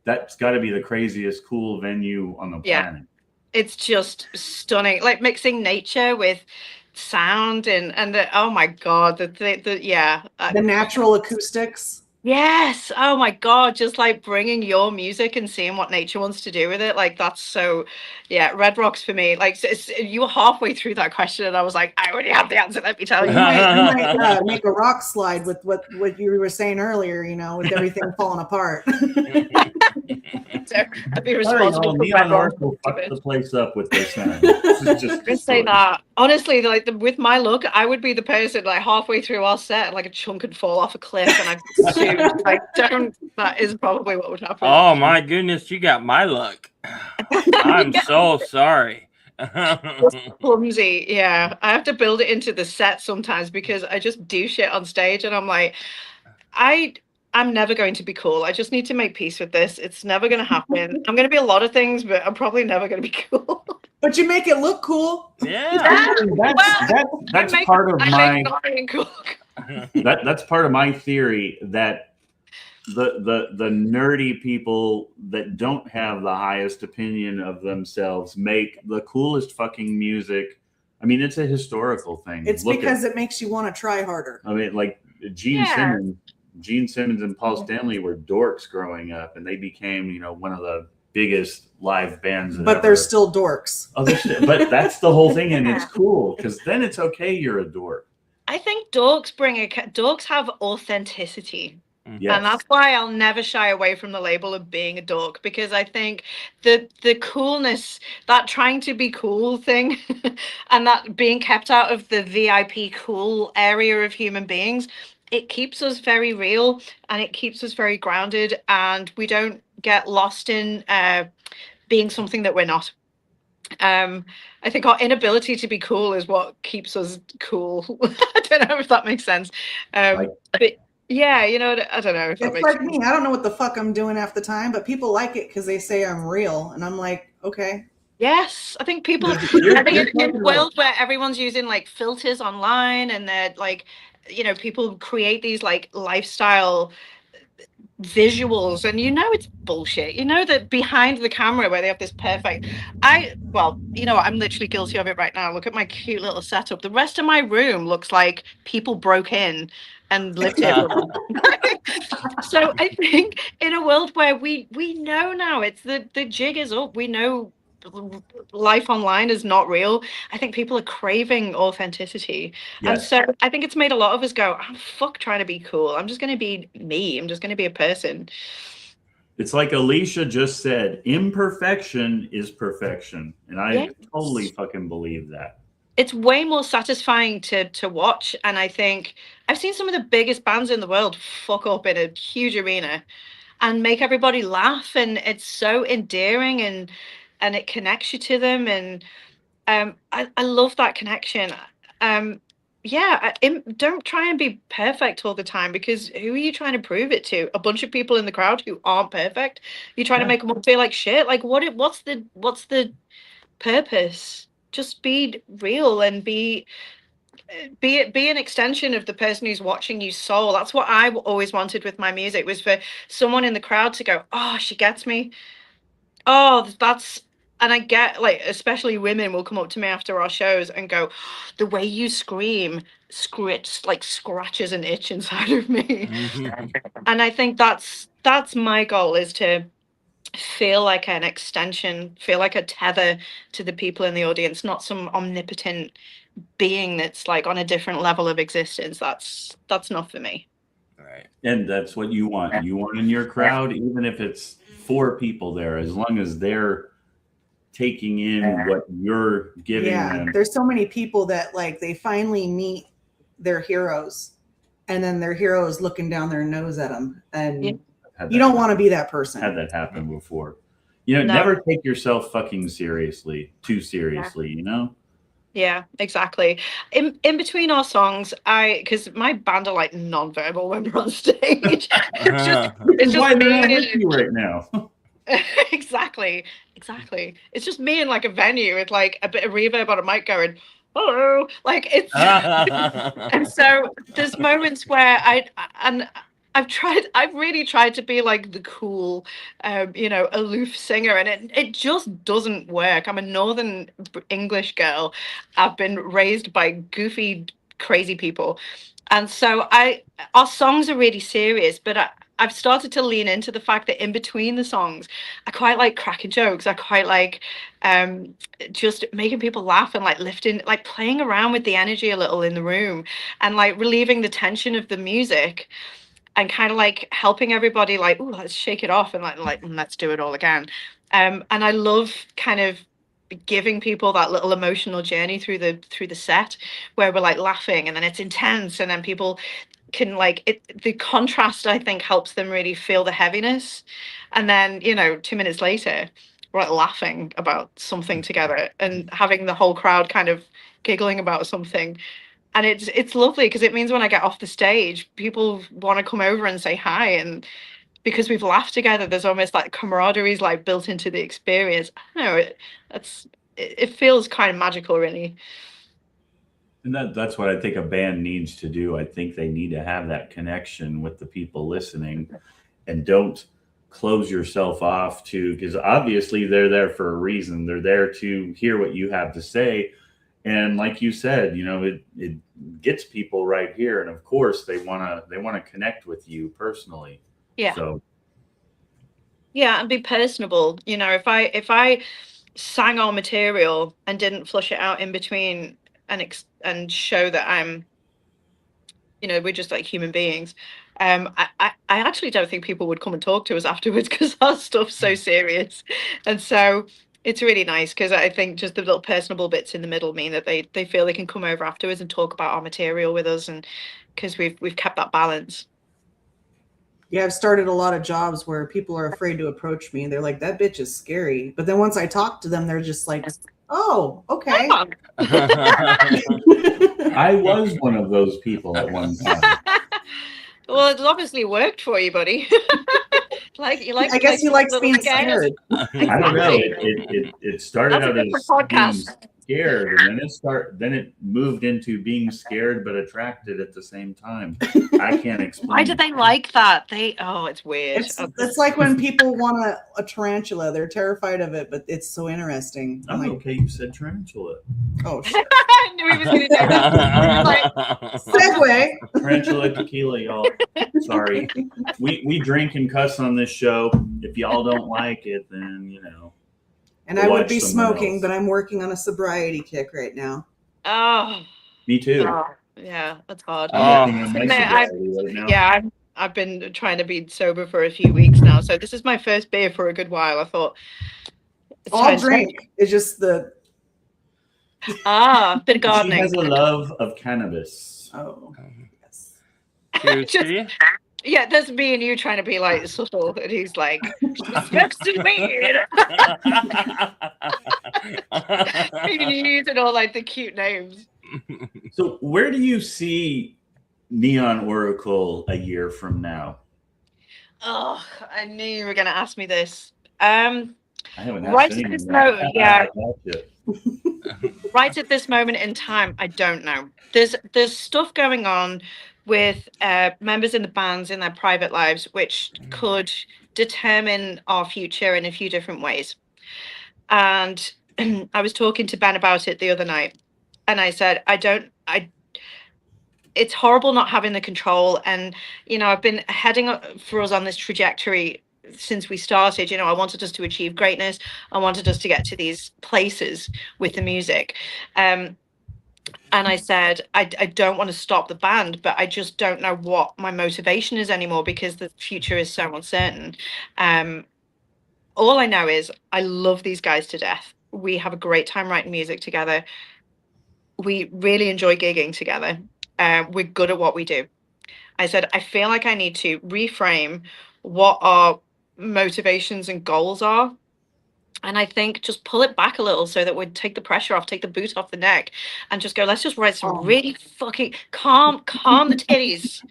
that's got to be the craziest, cool venue on the Yeah. planet. It's just stunning, like mixing nature with sound and oh my god, the natural acoustics. yes, oh my god, just like bringing your music and seeing what nature wants to do with it, like that's so, yeah. Red Rocks for me, like you were halfway through that question and I was like, I already have the answer, let me tell You you. might make a rock slide with what you were saying earlier, with everything falling apart. So I'd be All right, responsible for Neon Red Rocks. Oracle fucked the place up with their sound. This is just I say that honestly, like with my look, I would be the person like halfway through our set, like a chunk would fall off a cliff, and I'd be sued. Like, don't. That is probably what would happen. Oh my goodness, you got my luck. I'm so sorry. Clumsy, yeah. I have to build it into the set sometimes because I just do shit on stage, and I'm like, I'm never going to be cool. I just need to make peace with this. It's never going to happen. I'm going to be a lot of things, but I'm probably never going to be cool. But you make it look cool. Yeah. That's part of my Cool. that's part of my theory that the nerdy people that don't have the highest opinion of themselves make the coolest fucking music. I mean, it's a historical thing. It's because it makes you want to try harder. I mean, like Gene Simmons and Paul Stanley were dorks growing up, and they became, one of the biggest live bands. But they're still dorks. But that's the whole thing, and it's cool because then it's okay. You're a dork. I think dorks have authenticity. Yes. And that's why I'll never shy away from the label of being a dork, because I think the coolness, that trying to be cool thing and that being kept out of the VIP cool area of human beings, it keeps us very real and it keeps us very grounded, and we don't get lost in being something that we're not. I think our inability to be cool is what keeps us cool. I don't know if that makes sense. But yeah, I don't know if that it's makes like sense. me. I don't know what the fuck I'm doing half the time, but people like it because they say I'm real, and I'm like, okay. Yes, I think people. I think in a world where everyone's using like filters online, and they're like, people create these like lifestyle visuals, and it's bullshit. That behind the camera where they have this perfect. I'm literally guilty of it right now. Look at my cute little setup. The rest of my room looks like people broke in and lived here. So I think in a world where we know now it's the jig is up, we know life online is not real. I think people are craving authenticity. Yes. And so I think it's made a lot of us go, I'm fuck trying to be cool. I'm just going to be me. I'm just going to be a person. It's like Alicia just said, imperfection is perfection. And I totally fucking believe that. It's way more satisfying to watch. And I think I've seen some of the biggest bands in the world fuck up in a huge arena and make everybody laugh. And it's so endearing and it connects you to them. And I love that connection. Don't try and be perfect all the time, because who are you trying to prove it to? A bunch of people in the crowd who aren't perfect? You're trying to make them feel like shit? Like what's the purpose? Just be real and be an extension of the person who's watching you soul. That's what I always wanted with my music, was for someone in the crowd to go, oh, she gets me. Oh, and I get, like, especially women will come up to me after our shows and go, the way you scream scratches an itch inside of me. And I think that's my goal, is to feel like an extension, feel like a tether to the people in the audience, not some omnipotent being that's like on a different level of existence. That's not for me. Right. And that's what you want. You want in your crowd, even if it's 4 people there, as long as they're taking in what you're giving them. There's so many people that like they finally meet their heroes, and then their hero is looking down their nose at them, and you don't want to be that person. Had that happen before. Never take yourself fucking too seriously, Yeah, exactly. In between our songs, because my band are like non-verbal when we're on stage. It's just Which it's is why just they're me not with and you right now. exactly. It's just me in like a venue with like a bit of reverb on a mic going, hello. Like it's and so there's moments where and I've really tried to be like the cool, aloof singer, and it just doesn't work. I'm a Northern English girl. I've been raised by goofy, crazy people, and so our songs are really serious, but I've started to lean into the fact that in between the songs, I quite like cracking jokes. I quite like just making people laugh and like lifting, like playing around with the energy a little in the room and like relieving the tension of the music and kind of like helping everybody like, oh, let's shake it off and let's do it all again. And I love kind of giving people that little emotional journey through the set where we're like laughing and then it's intense and then people can like it the contrast I think helps them really feel the heaviness and then 2 minutes later we're like laughing about something together and having the whole crowd kind of giggling about something and it's lovely because it means when I get off the stage people want to come over and say hi and because we've laughed together there's almost like camaraderie is like built into the experience. I don't know, it feels kind of magical really. And that's what I think a band needs to do. I think they need to have that connection with the people listening and don't close yourself off to, because obviously they're there for a reason. They're there to hear what you have to say. And like you said, it gets people right here. And of course they want to connect with you personally. Yeah. So Yeah, and be personable. If I sang our material and didn't flush it out in between and show that we're just like human beings. I actually don't think people would come and talk to us afterwards because our stuff's so serious. And so it's really nice because I think just the little personable bits in the middle mean that they feel they can come over afterwards and talk about our material with us and because we've kept that balance. Yeah, I've started a lot of jobs where people are afraid to approach me. They're like, that bitch is scary. But then once I talk to them, they're just like, oh, okay. I was one of those people at one time. Well, it's obviously worked for you, buddy. I guess he likes being scared. I don't know. It started That's a out different as being podcast. scared, and then it moved into being scared but attracted at the same time. I can't explain. Why do they like that? It's weird. It's like when people want a tarantula. They're terrified of it, but it's so interesting. Oh, Like, okay, you said tarantula. oh shit. I knew he was going to do that. Segue. Tarantula tequila, y'all. Sorry. We drink and cuss on this show. If y'all don't like it, then And We'll I would watch be someone smoking, else. but I'm working on a sobriety kick right now. Oh, Me too. yeah, that's hard. I'm working on my Admit, sobriety right now. Yeah, I've been trying to be sober for a few weeks now, so this is my first beer for a good while. I thought it's I'll time to- drink. It's just the bit of She gardening. has a love of cannabis. oh yes. Juicy. Yeah, that's me and you trying to be like subtle, and he's like, "Smokes to weed." Using all like the cute names. So where do you see Neon Oracle a year from now? Oh, I knew you were going to ask me this. I haven't asked Right at anyone this that. moment, yeah. Gotcha. Right at this moment in time, I don't know. There's stuff going on with members in the bands in their private lives, which could determine our future in a few different ways. And I was talking to Ben about it the other night, and I said, it's horrible not having the control. And, I've been heading up for us on this trajectory since we started. I wanted us to achieve greatness. I wanted us to get to these places with the music. And I said, I don't want to stop the band, but I just don't know what my motivation is anymore because the future is so uncertain. All I know is I love these guys to death. We have a great time writing music together. We really enjoy gigging together. We're good at what we do. I said, I feel like I need to reframe what our motivations and goals are And I think just pull it back a little so that we'd take the pressure off, take the boot off the neck, and just go, let's just write some really fucking calm the titties,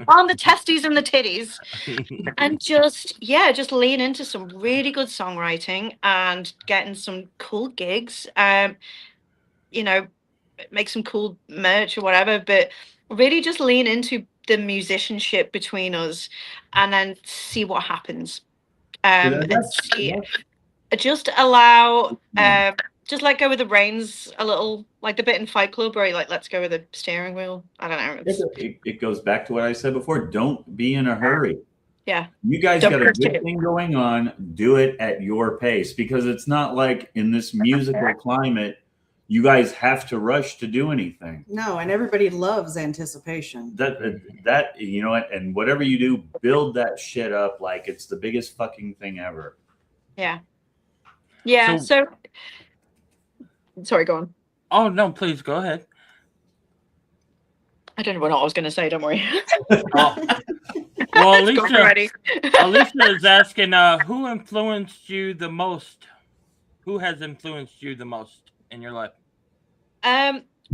calm the testes and the titties, and just lean into some really good songwriting and getting some cool gigs. You know, make some cool merch or whatever, but really just lean into the musicianship between us and then see what happens. And see, just allow, just let go of the reins a little, like the bit in Fight Club where he like lets go of the steering wheel. I don't know. It goes back to what I said before. Don't be in a hurry. Yeah. You guys Don't got a push good it. thing going on. Do it at your pace, because it's not like in this musical climate, you guys have to rush to do anything. No, and everybody loves anticipation. That you know what, and whatever you do, build that shit up like it's the biggest fucking thing ever. Yeah. Yeah. So sorry, go on. Oh no, please go ahead. I don't know what I was going to say. Don't worry. Oh. Well, It's gone already. Alicia is asking, who influenced you the most? Who has influenced you the most in your life?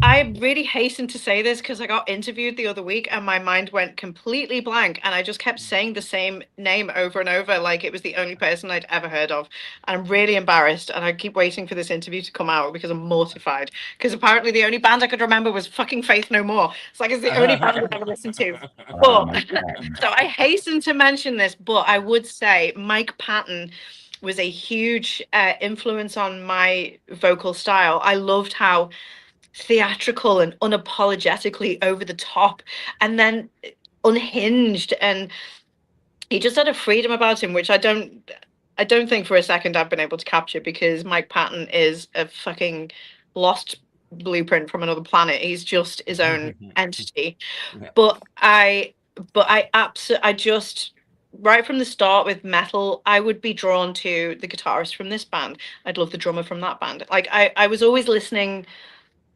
I really hasten to say this because I got interviewed the other week and my mind went completely blank and I just kept saying the same name over and over like it was the only person I'd ever heard of. And I'm really embarrassed and I keep waiting for this interview to come out because I'm mortified because apparently the only band I could remember was fucking Faith No More. It's like it's the only band I've ever listened to. But so I hasten to mention this, but I would say Mike Patton was a huge influence on my vocal style. I loved how theatrical and unapologetically over the top and then unhinged, and he just had a freedom about him which I don't think for a second I've been able to capture, because Mike Patton is a fucking lost blueprint from another planet. He's just his own entity. Yeah. But I just right from the start with metal, I would be drawn to the guitarist from this band. I'd love the drummer from that band. Like I was always listening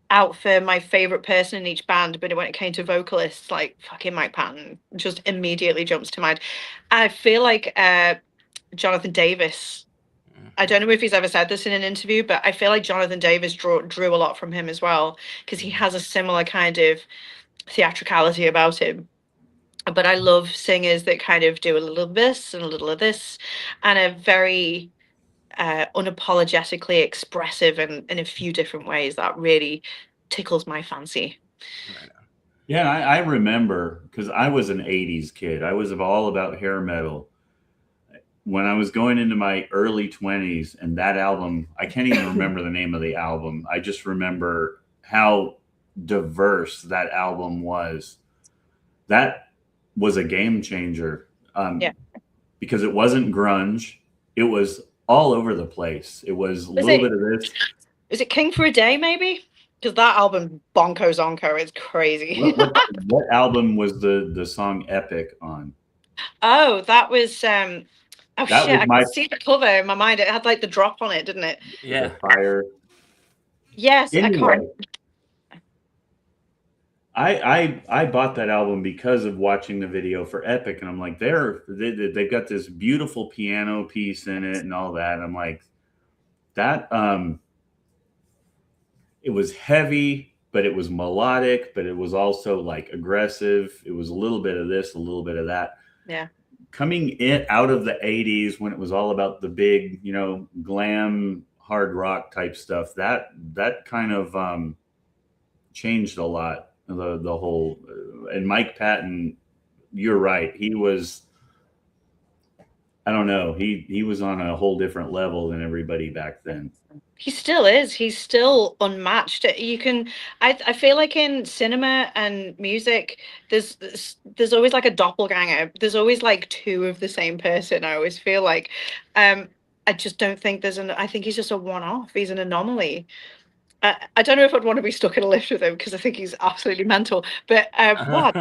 out for my favorite person in each band, but when it came to vocalists, like fucking Mike Patton just immediately jumps to mind. I feel like Jonathan Davis, I don't know if he's ever said this in an interview, but I feel like Jonathan Davis drew a lot from him as well, because he has a similar kind of theatricality about him. But I love singers that kind of do a little of this and a little of this and are very unapologetically expressive in a few different ways. That really tickles my fancy. Yeah, I remember, because I was an 80s kid. I was all about hair metal. When I was going into my early 20s, and that album, I can't even remember the name of the album. I just remember how diverse that album was. That was a game changer. Because it wasn't grunge. It was all over the place. It was a little bit of this. Is it King for a Day, maybe? Because that album, Bonko Zonko, is crazy. What album was the song Epic on? Oh, that was That shit, was I can see the cover in my mind. It had like the drop on it, didn't it? Yeah. The fire. Yes, Anyway, I bought that album because of watching the video for Epic, and I'm like, they've got this beautiful piano piece in it and all that. I'm like, that it was heavy, but it was melodic, but it was also like aggressive. It was a little bit of this, a little bit of that. Yeah. Coming out of the 80s when it was all about the big, glam hard rock type stuff, that kind of changed a lot. The whole and Mike Patton, you're right. He was, I don't know, he was on a whole different level than everybody back then. He still is. He's still unmatched. You can, I feel like in cinema and music, there's always like a doppelganger. There's always like two of the same person. I always feel like, I just don't think I think he's just a one-off. He's an anomaly. I don't know if I'd want to be stuck in a lift with him because I think he's absolutely mental. But what?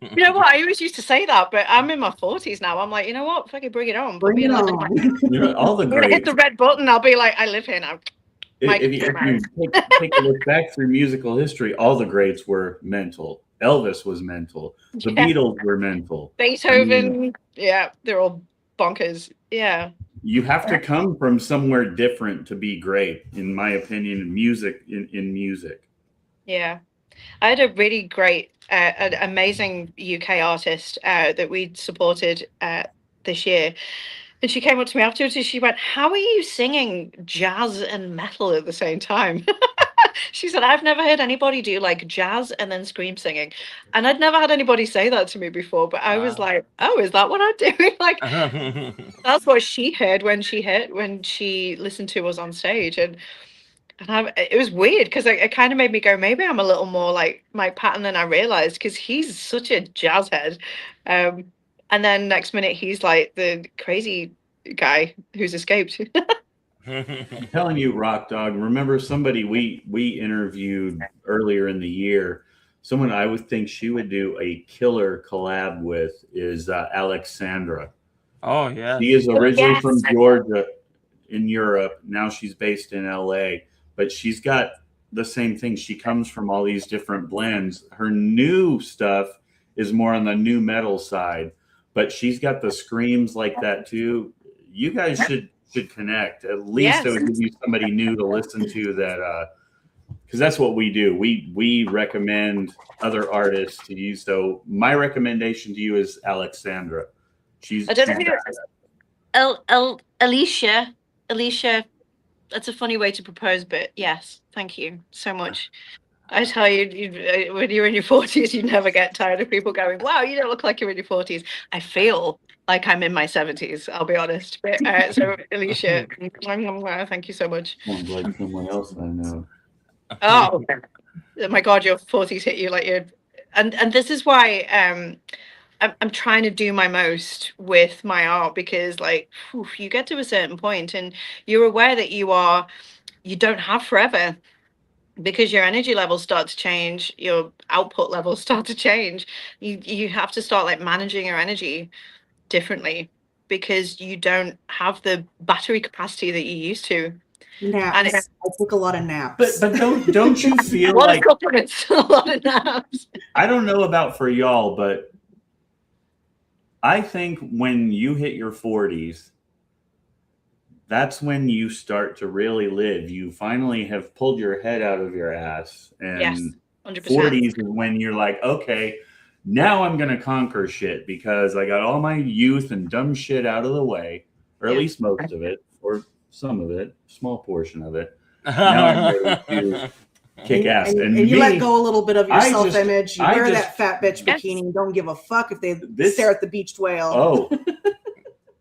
You know what? I always used to say that, but I'm in my 40s now. I'm like, you know what? Fucking bring it on. Bring it on. All the I'm gonna hit greats. the red button. I'll be like, I live here now. If you take a look back through musical history, all the greats were mental. Elvis was mental. The Beatles were mental. Beethoven, yeah, they're all bonkers. Yeah. you have to come from somewhere different to be great, in my opinion, in music. In music. Yeah. I had a really great, an amazing UK artist that we supported this year. And she came up to me afterwards and she went, "How are you singing jazz and metal at the same time?" She said, "I've never heard anybody do like jazz and then scream singing." And I'd never had anybody say that to me before, but I was Wow. like, "Oh, is that what I'm doing?" Like, that's what she heard when she listened to us on stage. And it was weird because it kind of made me go, maybe I'm a little more like my pattern than I realized, because he's such a jazz head. And then next minute he's like the crazy guy who's escaped. I'm telling you, Rock Dog. Remember somebody we interviewed earlier in the year. Someone I would think she would do a killer collab with is Alexandra. Oh yeah. She is originally Yes. from Georgia in Europe. Now she's based in LA, but she's got the same thing. She comes from all these different blends. Her new stuff is more on the new metal side, but she's got the screams like that too. You guys should connect. At least it would give you somebody new to listen to that, because that's what we do. We recommend other artists to you. So my recommendation to you is Alexandra. I don't know. Alicia. That's a funny way to propose, but yes, thank you so much. I tell you, when you're in your 40s, you never get tired of people going, "Wow, you don't look like you're in your 40s." I feel like I'm in my 70s, I'll be honest. But, so, Alicia, thank you so much. Sounds like someone else I know. Oh, my God, your 40s hit you like you're... And this is why I'm trying to do my most with my art, because like, you get to a certain point and you're aware that you don't have forever, because your energy levels start to change, your output levels start to change. You have to start like managing your energy differently, because you don't have the battery capacity that you used to. Naps. I took a lot of naps. But don't you feel A lot like, of supplements, a lot of naps. I don't know about for y'all, but I think when you hit your 40s, that's when you start to really live. You finally have pulled your head out of your ass. And Yes, 100%. 40s is when you're like, okay, now I'm going to conquer shit, because I got all my youth and dumb shit out of the way, or at least most of it, or some of it, small portion of it. Now I'm ready to kick ass. And you let go a little bit of your self-image. You I wear just- that fat bitch Yes. bikini and don't give a fuck if they This- stare at the beached whale. Oh,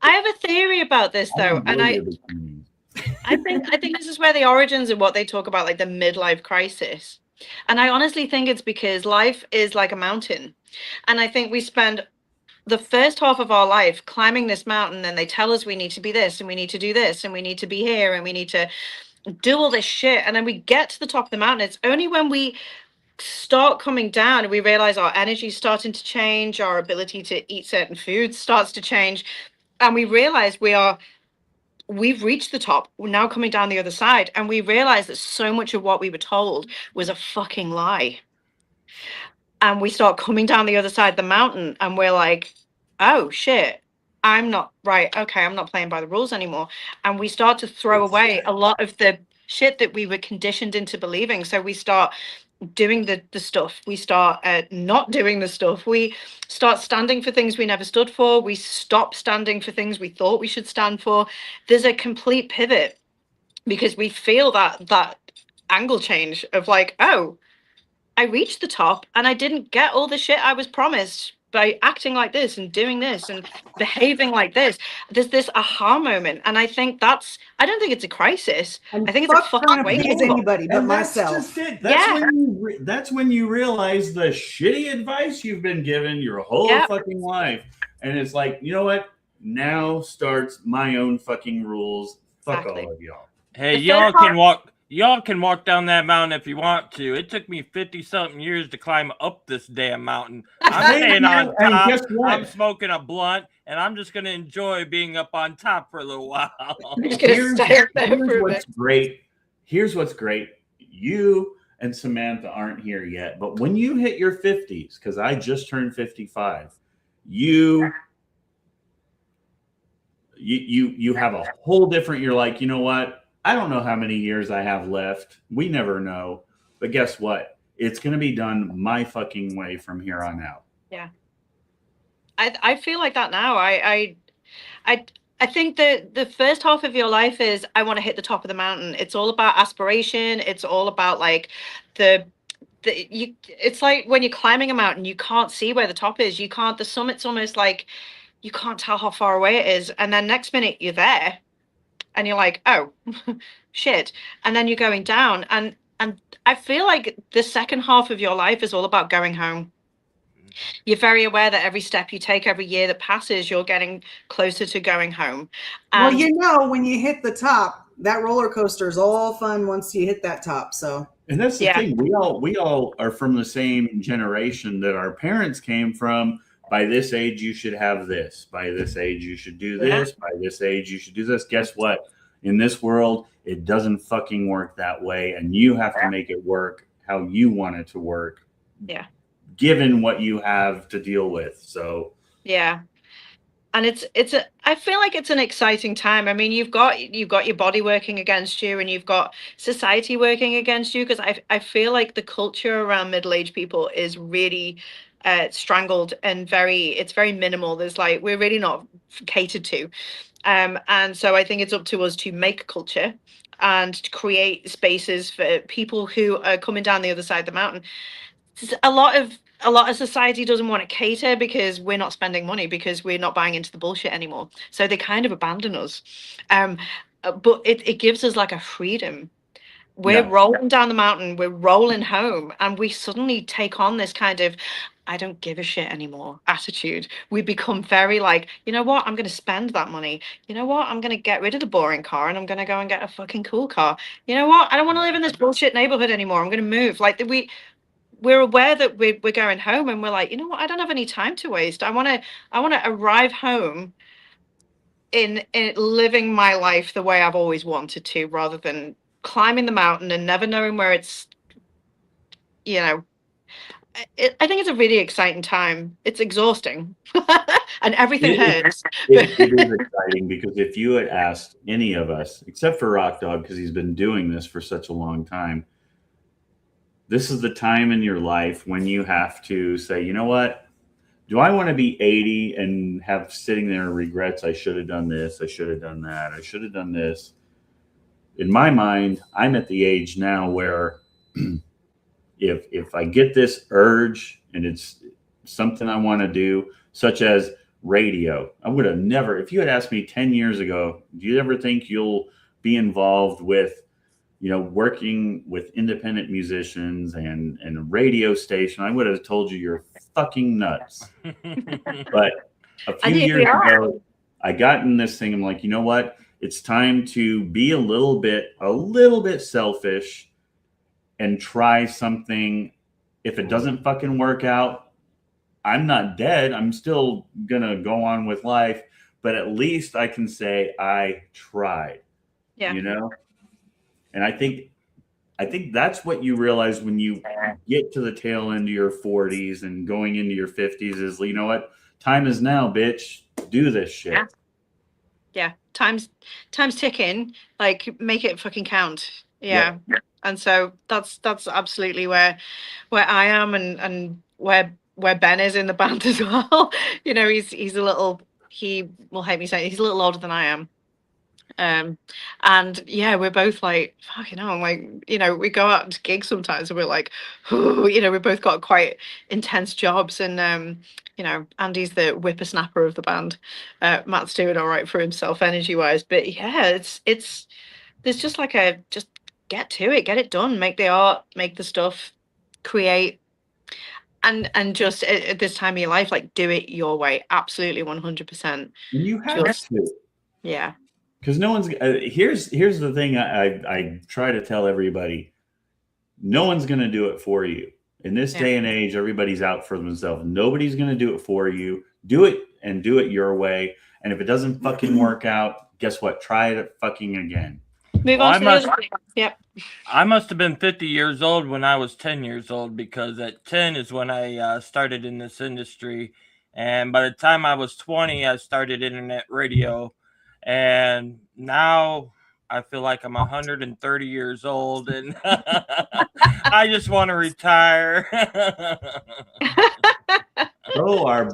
I have a theory about this though, and I think this is where the origins of what they talk about, like the midlife crisis. And I honestly think it's because life is like a mountain. And I think we spend the first half of our life climbing this mountain, and they tell us we need to be this and we need to do this and we need to be here and we need to do all this shit. And then we get to the top of the mountain. It's only when we start coming down and we realize our energy is starting to change, our ability to eat certain foods starts to change, and we realize we've reached the top. We're now coming down the other side, and we realize that so much of what we were told was a fucking lie. And we start coming down the other side of the mountain, and we're like, oh shit, I'm not right. Okay, I'm not playing by the rules anymore. And we start to throw away a lot of the shit that we were conditioned into believing. So we start doing the stuff, we start not doing the stuff, we start standing for things we never stood for, we stop standing for things we thought we should stand for. There's a complete pivot, because we feel that angle change of like, oh, I reached the top and I didn't get all the shit I was promised by acting like this and doing this and behaving like this. There's this aha moment, and I think I don't think it's a crisis. And I think it's a fuck fucking trying to wake please up. anybody but and myself. that's just it. That's when you realize the shitty advice you've been given your whole fucking life, and it's like, you know what? Now starts my own fucking rules. Fuck all of y'all. Hey, The y'all third can walk. Y'all can walk down that mountain if you want to. It took me 50-something years to climb up this damn mountain. I'm staying on And top. guess what? I'm smoking a blunt, and I'm just gonna enjoy being up on top for a little while. I'm just gonna stay up there Here's for a what's bit. great. Here's what's great. You and Samantha aren't here yet, but when you hit your 50s, because I just turned 55, you have a whole different, you're like, you know what? I don't know how many years I have left. We never know. But guess what? It's going to be done my fucking way from here on out. Yeah. I feel like that now. I think that the first half of your life is I want to hit the top of the mountain. It's all about aspiration. It's all about like it's like when you're climbing a mountain, you can't see where the top is. You can't, the summit's almost like you can't tell how far away it is. And then next minute you're there and you're like, oh shit. And then you're going down. And I feel like the second half of your life is all about going home. You're very aware that every step you take, every year that passes, you're getting closer to going home. Well, you know, when you hit the top, that roller coaster is all fun once you hit that top. So, and that's the thing. We all are from the same generation that our parents came from. By this age, you should have this. By this age, you should do this. By this age, you should do this. Guess what? In this world, it doesn't fucking work that way, and you have to make it work how you want it to work. Yeah. Given what you have to deal with. So yeah. And I feel like it's an exciting time. I mean, you've got your body working against you, and you've got society working against you, because I feel like the culture around middle-aged people is really strangled and it's very minimal. There's like, we're really not catered to. And so I think it's up to us to make culture and to create spaces for people who are coming down the other side of the mountain. A lot of society doesn't want to cater because we're not spending money, because we're not buying into the bullshit anymore. So they kind of abandon us. But it gives us like a freedom. We're rolling down the mountain, we're rolling home, and we suddenly take on this kind of I don't give a shit anymore attitude. We become very like, you know what, I'm going to spend that money. You know what, I'm going to get rid of the boring car and I'm going to go and get a fucking cool car. You know what, I don't want to live in this bullshit neighborhood anymore. I'm going to move. Like we're aware that we're going home, and we're like, you know what, I don't have any time to waste. I want to arrive home in living my life the way I've always wanted to, rather than climbing the mountain and never knowing where it's, you know. I think it's a really exciting time. It's exhausting and everything hurts. It is exciting, because if you had asked any of us, except for Rock Dog, because he's been doing this for such a long time, this is the time in your life when you have to say, you know what? Do I want to be 80 and have sitting there regrets? I should have done this. I should have done that. I should have done this. In my mind, I'm at the age now where if I get this urge and it's something I want to do, such as radio, I would have never, if you had asked me 10 years ago, do you ever think you'll be involved with, you know, working with independent musicians and a radio station, I would have told you you're fucking nuts. But a few years ago, I got in this thing. I'm like, you know what? It's time to be a little bit selfish and try something. If it doesn't fucking work out, I'm not dead. I'm still gonna go on with life, but at least I can say I tried. Yeah. You know? And I think that's what you realize when you get to the tail end of your 40s and going into your 50s is, you know what? Time is now, bitch. Do this shit. Yeah. Time's ticking. Like, make it fucking count. Yeah. And so that's absolutely where I am, and where Ben is in the band as well. You know, he's a little, he will hate me saying, he's a little older than I am. And yeah, we're both like, fucking hell, like, you know, we go out to gigs sometimes and we're like, ooh, you know, we both got quite intense jobs, and you know, Andy's the whippersnapper of the band. Matt's doing all right for himself energy wise, but yeah, it's there's just like just get to it, get it done, make the art, make the stuff, create, and just at this time of your life, like, do it your way. Absolutely 100%. You have to. Yeah. Because no one's here's the thing I try to tell everybody: no one's going to do it for you in this day and age. Everybody's out for themselves. Nobody's going to do it for you. Do it, and do it your way. And if it doesn't fucking work out, guess what? Try it fucking again. Move on to the other thing. Yep. I must have been 50 years old when I was 10 years old, because at 10 is when I started in this industry. And by the time I was 20, I started internet radio. and now I feel like I'm 130 years old, and I just want to retire. Oh,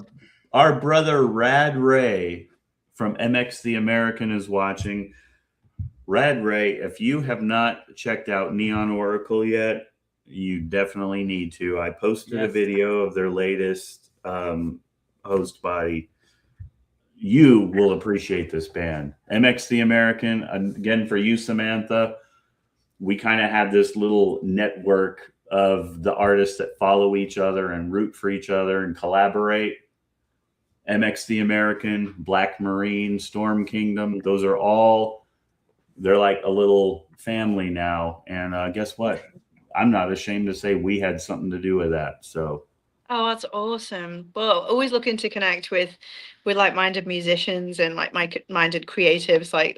our brother Rad Ray from MX the American is watching. Rad Ray, if you have not checked out Neon Oracle yet, you definitely need to. I posted a Yes. video of their latest host body. You will appreciate this band. MX the American, again, for you, Samantha, we kind of have this little network of the artists that follow each other and root for each other and collaborate. MX the American, Black Marine, Storm Kingdom, those are all, they're like a little family now. And guess what? I'm not ashamed to say we had something to do with that. So, Oh, that's awesome. Well, always looking to connect with like-minded musicians and like-minded creatives. Like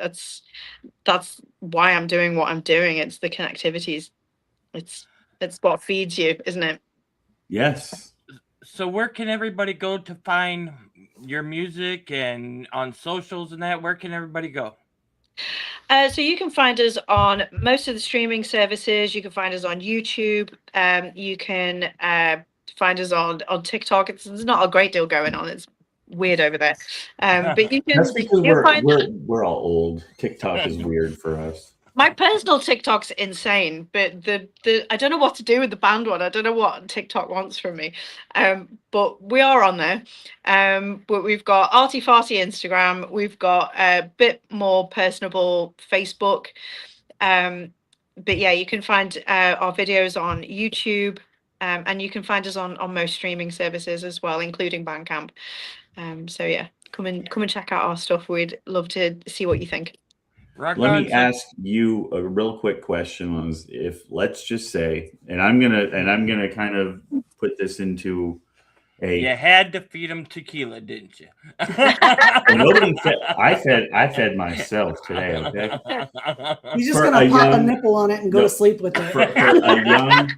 that's why I'm doing what I'm doing. It's the connectivities. It's what feeds you, isn't it? yes. So where can everybody go to find your music, and on socials and that? Where can everybody go? So you can find us on most of the streaming services. You can find us on YouTube. You can find us on TikTok. There's not a great deal going on. It's weird over there. But you can. That's because you'll find we're all old. TikTok is weird for us. my personal TikTok's insane, but the I don't know what to do with the band one. I don't know what TikTok wants from me. But we are on there. But we've got arty farty Instagram. We've got a bit more personable Facebook. But yeah, you can find our videos on YouTube, and you can find us on most streaming services as well, including Bandcamp. So yeah, come and check out our stuff. We'd love to see what you think. Rock Let on. me ask you a real quick question. Was if let's just say, and I'm gonna kind of put this into a. You had to feed them tequila, didn't you? Nobody fed. I fed myself today. Okay. He's just For gonna a pop a young- nipple on it and go No. to sleep with it. For a young.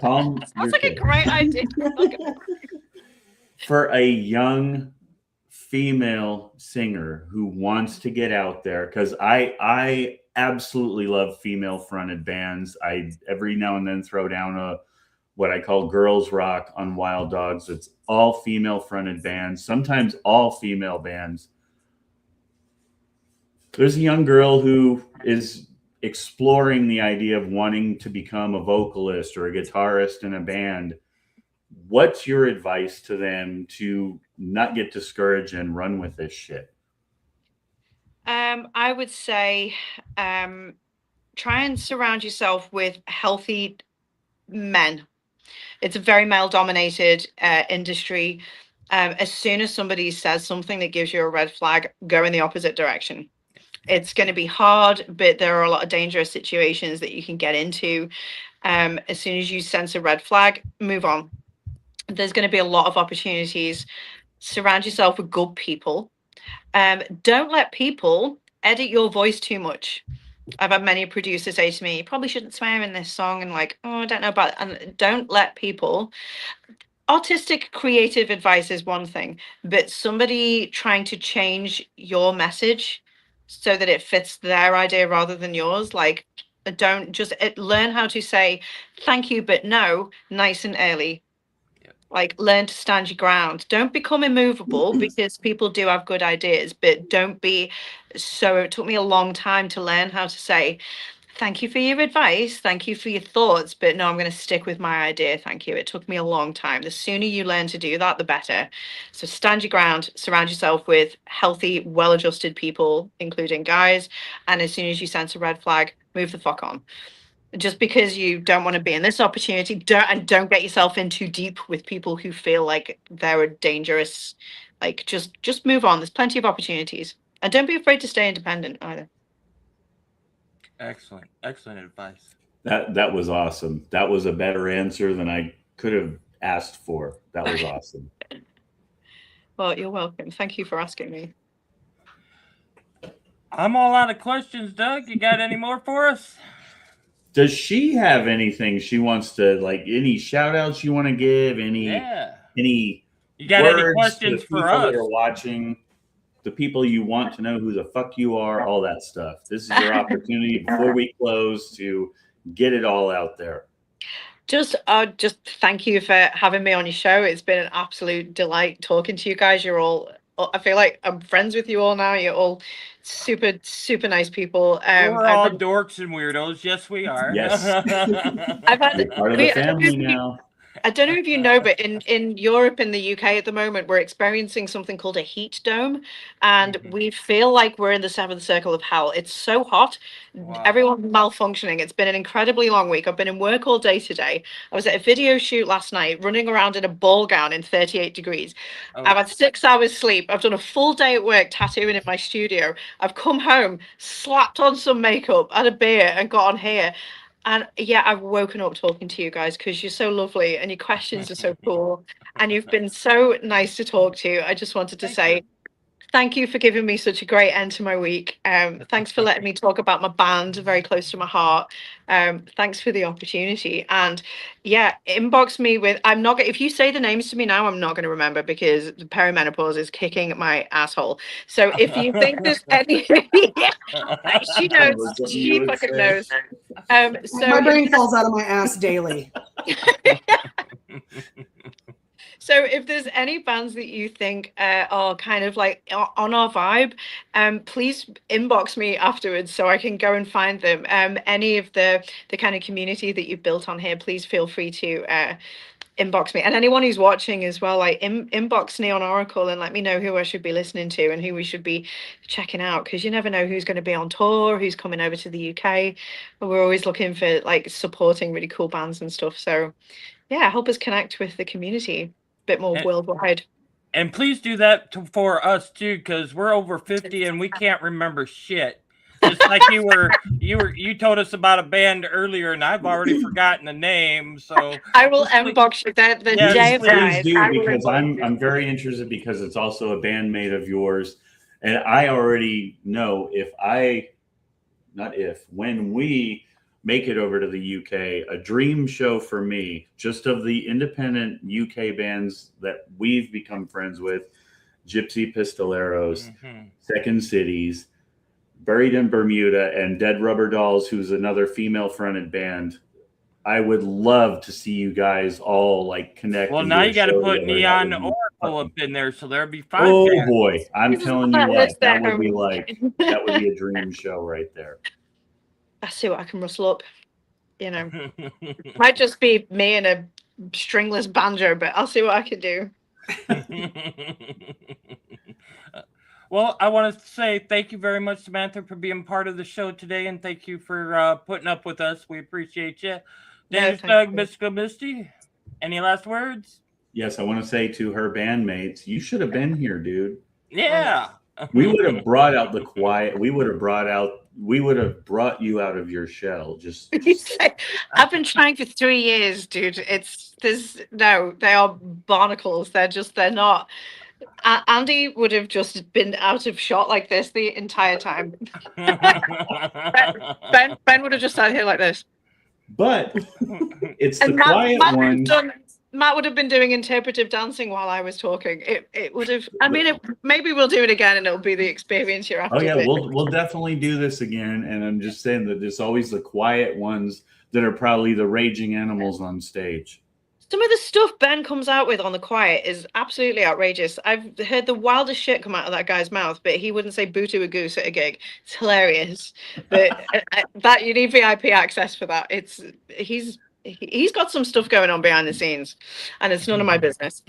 Tom, Sounds you're like a kidding. great idea. For a young female singer who wants to get out there, because I absolutely love female fronted bands. I every now and then throw down a what I call girls rock on Wild Dawgs. It's all female fronted bands, sometimes all female bands. There's a young girl who is exploring the idea of wanting to become a vocalist or a guitarist in a band. What's your advice to them to not get discouraged and run with this shit? I would say try and surround yourself with healthy men. It's a very male dominated industry. As soon as somebody says something that gives you a red flag, go in the opposite direction. It's going to be hard, but there are a lot of dangerous situations that you can get into. As soon as you sense a red flag, move on. There's going to be a lot of opportunities. Surround yourself with good people. Don't let people edit your voice too much. I've had many producers say to me, you probably shouldn't swear in this song, and like, oh, I don't know about it. And don't let people. Artistic creative advice is one thing, but somebody trying to change your message so that it fits their idea rather than yours, like, don't just learn how to say thank you but no nice and early. Like, learn to stand your ground. Don't become immovable, because people do have good ideas, but don't be so. It took me a long time to learn how to say thank you for your advice, thank you for your thoughts, but no, I'm going to stick with my idea, thank you. It took me a long time. The sooner you learn to do that, the better. So stand your ground, surround yourself with healthy, well-adjusted people, including guys, and as soon as you sense a red flag, move the fuck on. Just because you don't want to be in this opportunity, don't get yourself in too deep with people who feel like they're dangerous. Like, just move on. There's plenty of opportunities, and don't be afraid to stay independent either. Excellent advice. That was awesome. That was a better answer than I could have asked for. That was awesome. Well, you're welcome. Thank you for asking me. I'm all out of questions, Doug. You got any more for us? Does she have anything she wants to, like, any shout outs you want to give? Any Yeah. any You got words any to questions the for people us? that are watching? the people you want to know who the fuck you are, all that stuff. This is your opportunity before we close to get it all out there. Just thank you for having me on your show. It's been an absolute delight talking to you guys. You're all, I feel like I'm friends with you all now. You're all super, super nice people. We're all dorks and weirdos. Yes, we are. Yes. I've had, You're part of the family now. I don't know if you know, but in Europe and the UK at the moment, we're experiencing something called a heat dome, and we feel like we're in the seventh circle of hell. It's so hot. Wow. Everyone's malfunctioning. It's been an incredibly long week. I've been in work all day today. I was at a video shoot last night, running around in a ball gown in 38 degrees. Oh. I've had 6 hours sleep. I've done a full day at work tattooing in my studio. I've come home, slapped on some makeup, had a beer, and got on here. And yeah, I've woken up talking to you guys because you're so lovely and your questions are so cool. And you've been so nice to talk to. I just wanted to say thank you for giving me such a great end to my week. Thanks for letting me talk about my band, very close to my heart. Thanks for the opportunity. And yeah, inbox me with, if you say the names to me now, I'm not going to remember because the perimenopause is kicking my asshole. So if you think there's any, she knows, she fucking knows. So my brain falls out of my ass daily. So if there's any bands that you think are kind of like on our vibe, please inbox me afterwards so I can go and find them. Any of the kind of community that you've built on here, please feel free to inbox me. And anyone who's watching as well, like inbox Neon Oracle and let me know who I should be listening to and who we should be checking out, because you never know who's going to be on tour, who's coming over to the UK. We're always looking for like supporting really cool bands and stuff. So yeah, help us connect with the community bit more worldwide. And please do that for us too, because we're over 50 and we can't remember shit. Just like you told us about a band earlier, and I've already forgotten the name. So I will inbox you that the day of please do, because I'm very interested, because it's also a bandmate of yours, and I already know when we make it over to the UK, a dream show for me, just of the independent UK bands that we've become friends with, Gypsy Pistoleros, Second Cities, Buried in Bermuda, and Dead Rubber Dolls, who's another female-fronted band. I would love to see you guys all like connect. Well, now you got to put Neon Oracle up in there, so there'll be 5 Oh bands. boy, I'm telling you what, that would be a dream show right there. I see what I can rustle up. You know, might just be me and a stringless banjo, but I'll see what I can do. Well, I want to say thank you very much, Samantha, for being part of the show today, and thank you for putting up with us. We appreciate you. Dennis, Doug, Mystical Misty, any last words? Yes, I want to say to her bandmates, you should have been here, dude. Yeah. We would have brought out the quiet. We would have brought you out of your shell. Just I've been trying for 3 years, dude. They are barnacles. They're not. Andy would have just been out of shot like this the entire time. Ben would have just sat here like this. But it's the quiet one. Matt would have been doing interpretive dancing while I was talking. It would have. I mean, maybe we'll do it again, and it'll be the experience you're after. Oh yeah, we'll definitely do this again. And I'm just saying that there's always the quiet ones that are probably the raging animals on stage. Some of the stuff Ben comes out with on the quiet is absolutely outrageous. I've heard the wildest shit come out of that guy's mouth, but he wouldn't say boo to a goose at a gig. It's hilarious. But that you need VIP access for that. He's got some stuff going on behind the scenes, and it's none of my business.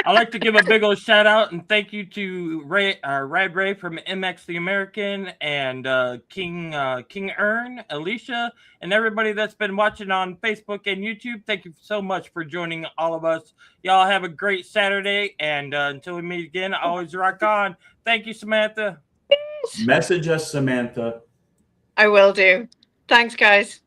I'd like to give a big old shout out and thank you to Rad Ray from MX the American and King Earn, Alicia, and everybody that's been watching on Facebook and YouTube. Thank you so much for joining all of us. Y'all have a great Saturday, and until we meet again, always rock on. Thank you, Samantha. Message us, Samantha. I will do. Thanks, guys.